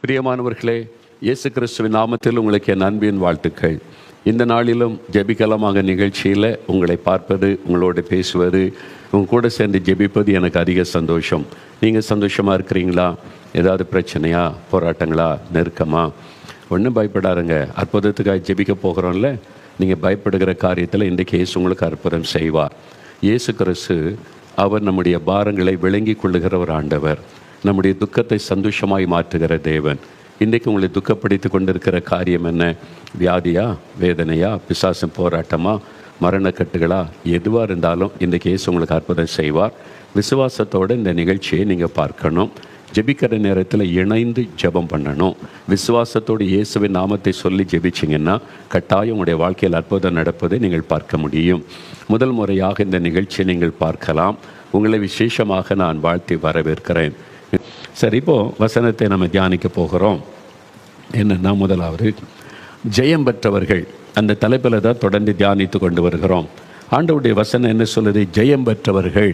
பிரியமானவர்களே, இயேசு கிறிஸ்துவின் நாமத்தில் உங்களுக்கு என் அன்பின் வாழ்த்துக்கள். இந்த நாளிலும் ஜெபிக்கலமாக நிகழ்ச்சியில் உங்களை பார்ப்பது, உங்களோடு பேசுவது, உங்க கூட சேர்ந்து ஜெபிப்பது எனக்கு அதிக சந்தோஷம். நீங்கள் சந்தோஷமாக இருக்கிறீங்களா? ஏதாவது பிரச்சனையா, போராட்டங்களா, நெருக்கமா? ஒன்றும் பயப்படாதுங்க. அற்புதத்துக்காக ஜெபிக்க போகிறோம்ல, நீங்கள் பயப்படுகிற காரியத்தில் இன்றைக்கு இயேசு உங்களுக்கு அற்புதம் செய்வார். இயேசு கிறிஸ்து அவர் நம்முடைய பாரங்களை விளங்கி கொள்ளுகிற ஒரு ஆண்டவர், நம்முடைய துக்கத்தை சந்தோஷமாய் மாற்றுகிற தேவன். இன்றைக்கு உங்களை துக்கப்படுத்தி கொண்டிருக்கிற காரியம் என்ன? வியாதியா, வேதனையா, பிசாசம் போராட்டமா, மரணக்கட்டுகளா, எதுவாக இருந்தாலும் இன்றைக்கு இயேசு உங்களுக்கு அற்புதம் செய்வார். விசுவாசத்தோடு இந்த நிகழ்ச்சியை நீங்கள் பார்க்கணும். ஜெபிக்கிற நேரத்தில் இணைந்து ஜெபம் பண்ணணும். விசுவாசத்தோடு இயேசுவின் நாமத்தை சொல்லி ஜெபிச்சிங்கன்னா கட்டாயம் உங்களுடைய வாழ்க்கையில் அற்புதம் நடப்பதை நீங்கள் பார்க்க முடியும். முதல் முறையாக இந்த நிகழ்ச்சியை நீங்கள் பார்க்கலாம். உங்களை விசேஷமாக நான் வாழ்த்தி வரவேற்கிறேன். சரி, இப்போது வசனத்தை நம்ம தியானிக்க போகிறோம். என்னென்னா, முதலாவது ஜெயம் பெற்றவர்கள், அந்த தலைப்பில் தான் தொடர்ந்து தியானித்து கொண்டு வருகிறோம். ஆண்டவருடைய வசனம் என்ன சொல்லுது? ஜெயம் பெற்றவர்கள்.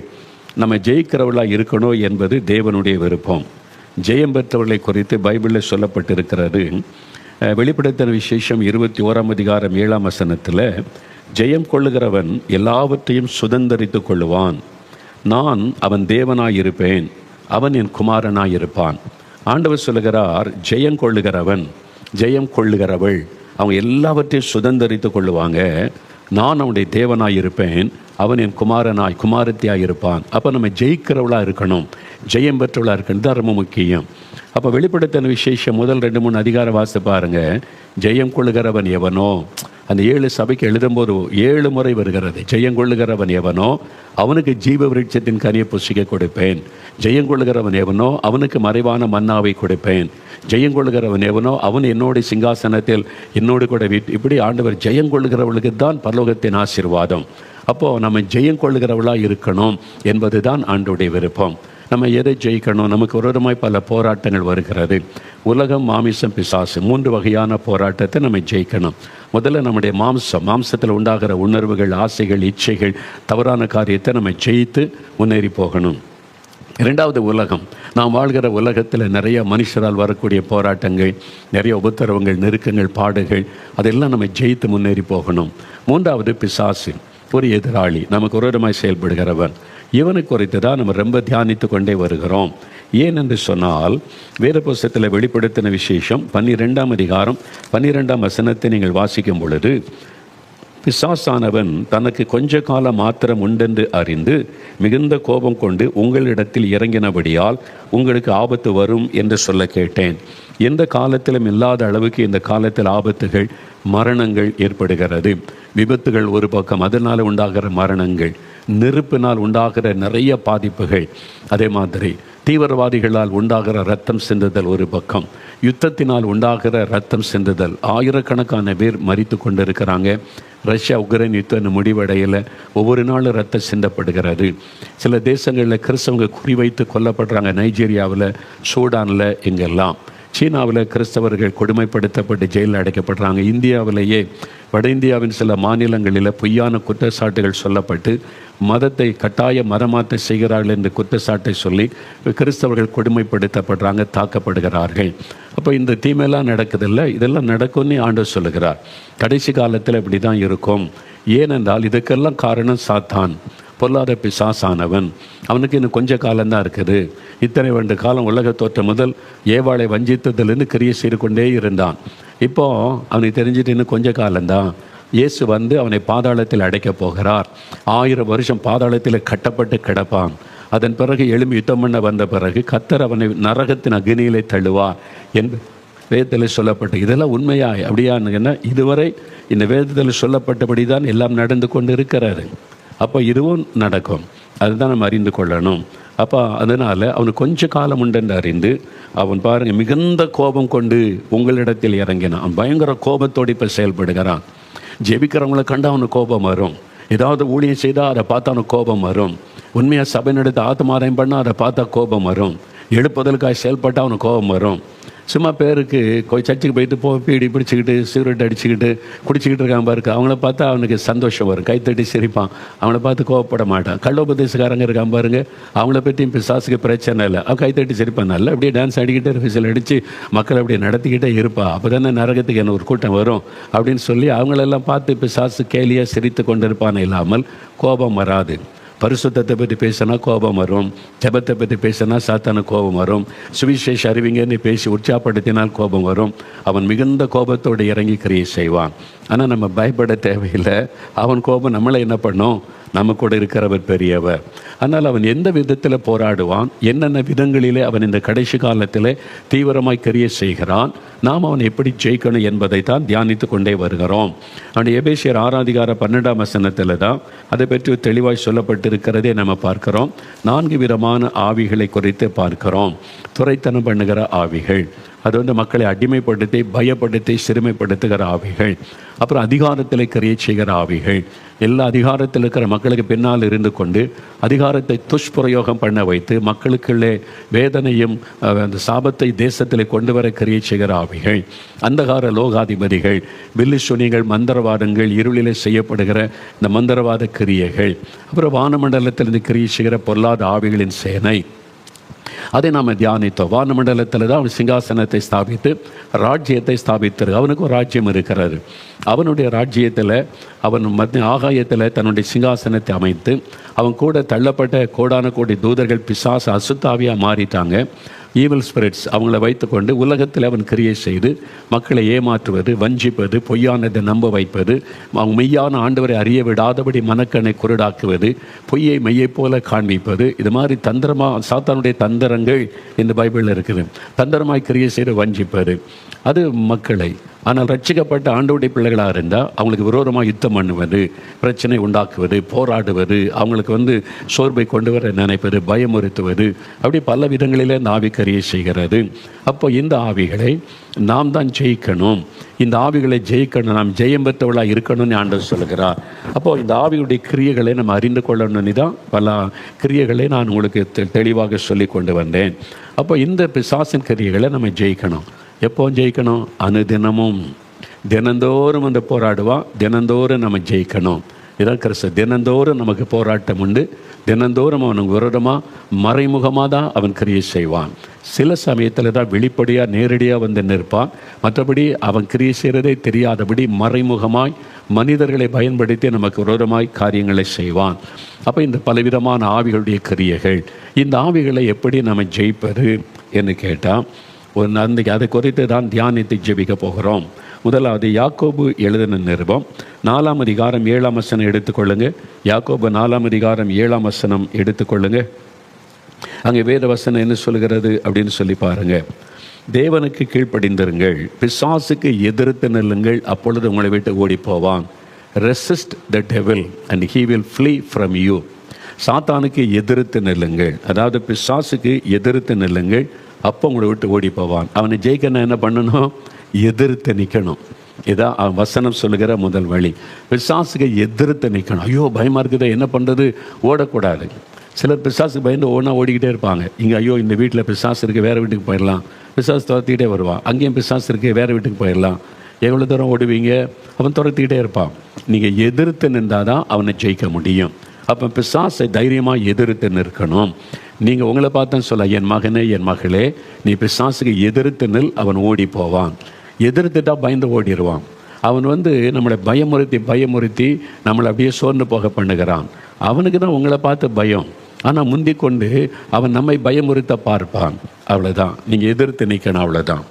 நம்ம ஜெயிக்கிறவர்களாக இருக்கணும் என்பது தேவனுடைய விருப்பம். ஜெயம் பெற்றவர்களை குறித்து பைபிளில் சொல்லப்பட்டிருக்கிறது. வெளிப்படுத்தின விசேஷம் 21:7 ஜெயம் கொள்ளுகிறவன் எல்லாவற்றையும் சுதந்தரித்து கொள்ளுவான். நான் அவன் தேவனாயிருப்பேன், அவன் என் குமாரனாயிருப்பான். ஆண்டவர் சொல்லுகிறார், ஜெயம் கொள்ளுகிறவன், ஜெயம் கொள்ளுகிறவள், அவங்க எல்லாவற்றையும் சுதந்தரித்து கொள்ளுவாங்க. நான் அவனுடைய தேவனாயிருப்பேன், அவன் என் குமாரத்தியாய் இருப்பான். அப்போ நம்ம ஜெயிக்கிறவளாக இருக்கணும், ஜெயம் பெற்றவளாக இருக்கணும். தான் ரொம்ப முக்கியம். அப்போ வெளிப்படுத்தின விசேஷம் முதல் 2-3 அதிகாரம் வாசித்து பாருங்கள். ஜெயம் கொள்ளுகிறவன் எவனோ, அந்த 7 சபைக்கு எழுதும்போது 7 முறை வருகிறது. ஜெயங்கொள்ளுகிறவன் எவனோ அவனுக்கு ஜீவ விருட்சத்தின் கனியை புசிக்க கொடுப்பேன். ஜெயங்கொள்ளுகிறவன் எவனோ அவனுக்கு மறைவான மன்னாவை கொடுப்பேன். ஜெயங்கொள்ளுகிறவன் எவனோ அவன் என்னோட சிங்காசனத்தில் என்னோடு கூட இப்படி ஆண்டவர் ஜெயங்கொள்ளுகிறவளுக்கு தான் பரலோகத்தின் ஆசீர்வாதம். அப்போது நம்ம ஜெயங்கொள்ளுகிறவளாக இருக்கணும் என்பது தான் ஆண்டவருடைய விருப்பம். நம்ம எதை ஜெயிக்கணும்? நமக்கு விரோதமாய் பல போராட்டங்கள் வருகிறது. உலகம், மாமிசம், பிசாசு, 3 வகையான போராட்டத்தை நம்ம ஜெயிக்கணும். முதல்ல நம்முடைய மாம்சத்தில் உண்டாகிற உணர்வுகள், ஆசைகள், இச்சைகள், தவறான காரியத்தை நம்ம ஜெயித்து முன்னேறி போகணும். 2வது உலகம். நாம் வாழ்கிற உலகத்தில் நிறைய மனுஷரால் வரக்கூடிய போராட்டங்கள், நிறைய உபத்திரவங்கள், நெருக்கங்கள், பாடுகள், அதெல்லாம் நம்ம ஜெயித்து முன்னேறி போகணும். 3வது பிசாசு, ஒரு எதிராளி, நமக்கு விரோதமாய் செயல்படுகிறவன். இவனை குறித்து தான் நம்ம ரொம்ப தியானித்து கொண்டே வருகிறோம். ஏனென்று சொன்னால், வேத புஸ்தகத்தில் வெளிப்படுத்தின விசேஷம் 12:12 நீங்கள் வாசிக்கும் பொழுது, பிசாசானவன் தனக்கு கொஞ்ச காலம் மாத்திரம் உண்டென்று அறிந்து மிகுந்த கோபம் கொண்டு உங்களிடத்தில் இறங்கினபடியால் உங்களுக்கு ஆபத்து வரும் என்று சொல்ல கேட்டேன். எந்த காலத்திலும் இல்லாத அளவுக்கு இந்த காலத்தில் ஆபத்துகள், மரணங்கள் ஏற்படுகிறது. விபத்துகள் ஒரு பக்கம், அதனால் உண்டாகிற மரணங்கள், நெருப்பினால் உண்டாகிற நிறைய பாதிப்புகள், அதே மாதிரி தீவிரவாதிகளால் உண்டாகிற ரத்தம் சிந்துதல் ஒரு பக்கம், யுத்தத்தினால் உண்டாகிற ரத்தம் சிந்துதல், ஆயிரக்கணக்கான பேர் மரித்து கொண்டிருக்கிறாங்க. ரஷ்யா உக்ரைன் யுத்தம் முடிவடையில் ஒவ்வொரு நாளும் ரத்தம் சிந்தப்படுகிறது. சில தேசங்களில் கிறிஸ்தவங்க குறிவைத்து கொல்லப்படுறாங்க. நைஜீரியாவில், சூடானில், இங்கெல்லாம். சீனாவில் கிறிஸ்தவர்கள் கொடுமைப்படுத்தப்பட்டு ஜெயிலில் அடைக்கப்படுறாங்க. இந்தியாவிலேயே வட இந்தியாவின் சில மாநிலங்களில் பொய்யான குற்றச்சாட்டுகள் சொல்லப்பட்டு மதத்தை கட்டாய மதமாற்ற செய்கிறார்கள் என்று குற்றச்சாட்டை சொல்லி கிறிஸ்தவர்கள் கொடுமைப்படுத்தப்படுறாங்க, தாக்கப்படுகிறார்கள். அப்போ இந்த தீமையெல்லாம் நடக்குதில்ல, இதெல்லாம் நடக்கும்னு ஆண்டவர் சொல்லுகிறார். கடைசி காலத்தில் இப்படி தான் இருக்கும். ஏனென்றால் இதுக்கெல்லாம் காரணம் சாத்தான், பொல்லாத பிசாசானவன். அவனுக்கு இன்னும் கொஞ்சம் காலம்தான் இருக்குது. இத்தனை வருட காலம் உலக தோற்றம் முதல் ஏவாளை வஞ்சித்ததிலிருந்து கிரியை செய்து கொண்டே இருந்தான். இப்போது அவனுக்கு தெரிஞ்சுட்டு இன்னும் கொஞ்சம் காலம்தான். இயேசு வந்து அவனை பாதாளத்தில் அடைக்கப் போகிறார். 1000 வருஷம் பாதாளத்தில் கட்டப்பட்டு கிடப்பான். அதன் பிறகு எழும்பி யுத்தம் பண்ண வந்த பிறகு கர்த்தர் அவனை நரகத்தின் அக்னியிலே தள்ளுவார் என்று வேதத்தில் சொல்லப்பட்டு, இதெல்லாம் உண்மையா அப்படியான்னு இதுவரை இந்த வேதத்தில் சொல்லப்பட்டபடி தான் எல்லாம் நடந்து கொண்டு இருக்கிறாரு. அப்போ இதுவும் நடக்கும், அதுதான் நம்ம அறிந்து கொள்ளணும். அப்போ அதனால் அவனுக்கு கொஞ்ச காலம் உண்டென்று அறிந்து அவன் பாருங்கள் மிகுந்த கோபம் கொண்டு உங்களிடத்தில் இறங்கினான். அவன் பயங்கர கோபத்தோடு இப்போ செயல்படுகிறான். ஜெபிக்கிறவங்களை கண்டு அவனுக்கு கோபம் வரும். ஏதாவது ஊழியம் செய்தால் அதை பார்த்தா அவனுக்கு கோபம் வரும். உண்மையாக சபை நடத்த ஆத்மாராயம் பண்ணால் அதை பார்த்தா கோபம் வரும். எழுப்புதலுக்காக செயல்பட்டால் அவனுக்கு கோபம் வரும். சும்மா பேருக்கு சர்ச்சுக்கு போயிட்டு பீடி பிடிச்சிக்கிட்டு சிகரெட் அடிச்சுக்கிட்டு குடிச்சிக்கிட்டு இருக்கான் பாருக்கு, அவங்கள பார்த்தா அவனுக்கு சந்தோஷம் வரும், கைத்தட்டி சிரிப்பான், அவங்கள பார்த்து கோவப்பட மாட்டான். கள்ளோபதேசக்காரங்க இருக்கான் பாருங்க, அவங்கள பற்றியும் பிசாசுக்கு பிரச்சனை இல்லை, அவன் கைத்தட்டி சிரிப்பான், நல்லா அப்படியே டான்ஸ் ஆடிக்கிட்டு விசில் அடித்து மக்களை அப்படியே நடத்திக்கிட்டே இருப்பா, அப்போ தானே நரகத்துக்கு என்ன ஒரு கூட்டம் வரும் அப்படின்னு சொல்லி அவங்களெல்லாம் பார்த்து பிசாசு கேலியாக சிரித்து கொண்டிருப்பான். இல்லாமல் கோபம் வராது. பரிசுத்தத்தை பற்றி பேசினா கோபம் வரும், ஜெபத்தை பற்றி பேசினா சாத்தான கோபம் வரும், சுவிசேஷ அறிவிங்கன்னு பேசி உற்சாகப்படுத்தினால் கோபம் வரும். அவன் மிகுந்த கோபத்தோடு இறங்கி கிரியை செய்வான். ஆனால் நம்ம பயப்பட தேவையில்லை. அவன் கோபம் நம்மளை என்ன பண்ணும்? நம்ம கூட இருக்கிறவர் பெரியவர். ஆனால் அவன் எந்த விதத்தில் போராடுவான், என்னென்ன விதங்களிலே அவன் இந்த கடைசி காலத்தில் தீவிரமாய் கிரியை செய்கிறான், நாம் அவன் எப்படி ஜெயிக்கணும் என்பதை தான் தியானித்து கொண்டே வருகிறோம். அவன் எபேசியர் 6:12 தான் அதை பற்றி தெளிவாய் சொல்லப்பட்டிருக்கிறதே நம்ம பார்க்கிறோம். 4 விதமான ஆவிகளை குறித்து பார்க்கிறோம். துரைத்தனம் பண்ணுகிற ஆவிகள், அது மக்களை அடிமைப்படுத்தி பயப்படுத்தி சிறுமைப்படுத்துகிற ஆவிகள். அப்புறம் அதிகாரத்தில் கிரியை செய்கிற ஆவிகள். எல்லா அதிகாரத்தில் இருக்கிற மக்களுக்கு பின்னால் இருந்து கொண்டு அதிகாரத்தை துஷ்பிரயோகம் பண்ண வைத்து மக்களுக்குள்ளே வேதனையும் அந்த சாபத்தை தேசத்தில் கொண்டு வர கிரியை செய்கிற ஆவிகள். அந்தகார லோகாதிபதிகள், வில்லு சுனிகள், மந்திரவாதங்கள், இருளிலே செய்யப்படுகிற இந்த மந்திரவாத கிரியைகள். அப்புறம் வானமண்டலத்திலிருந்து கிரியை செய்கிற பொல்லாத ஆவிகளின் சேனை. அதை நாம் தியானித்தோம். வானமண்டலத்தில் தான் அவன் சிங்காசனத்தை ஸ்தாபித்து ராஜ்யத்தை ஸ்தாபித்து, அவனுக்கு ஒரு ராஜ்யம் இருக்கிறாரு. அவனுடைய ராஜ்யத்தில் அவன் மத்திய ஆகாயத்தில் தன்னுடைய சிங்காசனத்தை அமைத்து அவன் கூட தள்ளப்பட்ட கோடான கோடி தூதர்கள் பிசாசு அசுத்தாவியாக மாறிட்டாங்க. ஈவில் ஸ்பிரிட்ஸ் அவங்கள வைத்துக்கொண்டு உலகத்தில் அவன் கிரியை செய்து மக்களை ஏமாற்றுவது, வஞ்சிப்பது, பொய்யானதை நம்ப வைப்பது, அவங்க மெய்யான ஆண்டவரை அறிய விடாதபடி மனக்கண்ணை குருடாக்குவது, பொய்யை மெய்யை போல காண்பிப்பது, இது மாதிரி சாத்தானுடைய தந்திரங்கள் இந்த பைபிளில் இருக்குது. தந்திரமாய் கிரியை செய்து வஞ்சிப்பது அது மக்களை. ஆனால் ரட்சிக்கப்பட்ட ஆண்டவருடைய பிள்ளைகளாக இருந்தால் அவங்களுக்கு விரோதமாக யுத்தம் பண்ணுவது, பிரச்சனை உண்டாக்குவது, போராடுவது, அவங்களுக்கு சோர்வை கொண்டு வர நினைப்பது, பயமுறுத்துவது, அப்படி பல விதங்களிலே இந்த ஆவி கிரியை செய்கிறது. அப்போ இந்த ஆவிகளை நாம் தான் ஜெயிக்கணும். இந்த ஆவிகளை ஜெயிக்கணும், நாம் ஜெயம் பெற்றவளாக இருக்கணும்னு ஆண்டவர் சொல்கிறார். அப்போது இந்த ஆவியுடைய கிரியைகளை நம்ம அறிந்து கொள்ளணும்னு தான் பல கிரியைகளை நான் உங்களுக்கு தெளிவாக சொல்லி கொண்டு வந்தேன். அப்போ இந்த பிசாசின் கிரியைகளை நம்ம ஜெயிக்கணும். எப்போ ஜெயிக்கணும்? அனுதினமும், தினந்தோறும் அந்த போராடுவான், தினந்தோறும் நம்ம ஜெயிக்கணும். இதான் கிறிஸ்து. தினந்தோறும் நமக்கு போராட்டம் உண்டு. தினந்தோறும் அவனுக்கு விரோதமாக மறைமுகமாக தான் அவன் கிரியை செய்வான். சில சமயத்தில் தான் வெளிப்படையாக நேரடியாக நிற்பான். மற்றபடி அவன் கிரியை செய்கிறதே தெரியாதபடி மறைமுகமாய் மனிதர்களை பயன்படுத்தி நமக்கு விரோதமாய் காரியங்களை செய்வான். அப்போ இந்த பலவிதமான ஆவிகளுடைய கிரியைகள், இந்த ஆவிகளை எப்படி நம்ம ஜெயிப்பது என்று கேட்டால் அன்றைக்கி அதை குறித்து தான் தியானித்து ஜெபிக்க போகிறோம். முதலாவது யாக்கோபு எழுதின நிருபம் 4:7 எடுத்துக்கொள்ளுங்க. யாக்கோபு 4:7 எடுத்துக்கொள்ளுங்க. அங்கே வேத வசனம் என்ன சொல்கிறது அப்படின்னு சொல்லி பாருங்க. தேவனுக்கு கீழ்ப்படிந்திருங்கள், பிசாசுக்கு எதிர்த்து நில்லுங்கள், அப்பொழுது உங்களை விட்டு ஓடி போவான். Resist the devil and he will flea from you. சாத்தானுக்கு எதிர்த்து நில்லுங்கள், அதாவது பிசாசுக்கு எதிர்த்து நில்லுங்கள், அப்போ உங்களை விட்டு ஓடி போவான். அவனை ஜெயிக்கணும் என்ன பண்ணணும்? எதிர்த்து நிற்கணும். இதான் வசனம் சொல்லுகிற முதல் வழி. பிசாசுக்கு எதிர்த்து நிற்கணும். ஐயோ பயமாக இருக்குது, என்ன பண்ணுறது? ஓடக்கூடாது. சிலர் பிசாசுக்கு பயந்து ஓடிக்கிட்டே இருப்பாங்க. இங்கே ஐயோ இந்த வீட்டில் பிசாசு இருக்குது, வேறு வீட்டுக்கு போயிடலாம். பிசாசு துரத்திக்கிட்டே வருவான். அங்கேயும் பிசாசு இருக்குது, வேறு வீட்டுக்கு போயிடலாம். எவ்வளோ தூரம் ஓடுவீங்க? அவன் துரத்திக்கிட்டே இருப்பான். நீங்கள் எதிர்த்து நின்றால் தான் அவனை ஜெயிக்க முடியும். அப்போ பிசாசை தைரியமாக எதிர்த்து நிற்கணும். நீங்கள் உங்களை பார்த்தேன்னு சொல்ல, என் மகனே என் மகளே நீ பிசாசுக்கு எதிர்த்து நில், அவன் ஓடி போவான். எதிர்த்துட்டா பயந்து ஓடிடுவான். அவன் நம்மளை பயமுறுத்தி நம்மளை அப்படியே சோர்ந்து போக பண்ணுகிறான். அவனுக்கு தான் உங்களை பார்த்து பயம். ஆனால் முந்தி கொண்டு அவன் நம்மை பயமுறுத்த பார்ப்பான். அவ்வளோதான், நீங்கள் எதிர்த்து நிற்கணும், அவ்வளோதான்.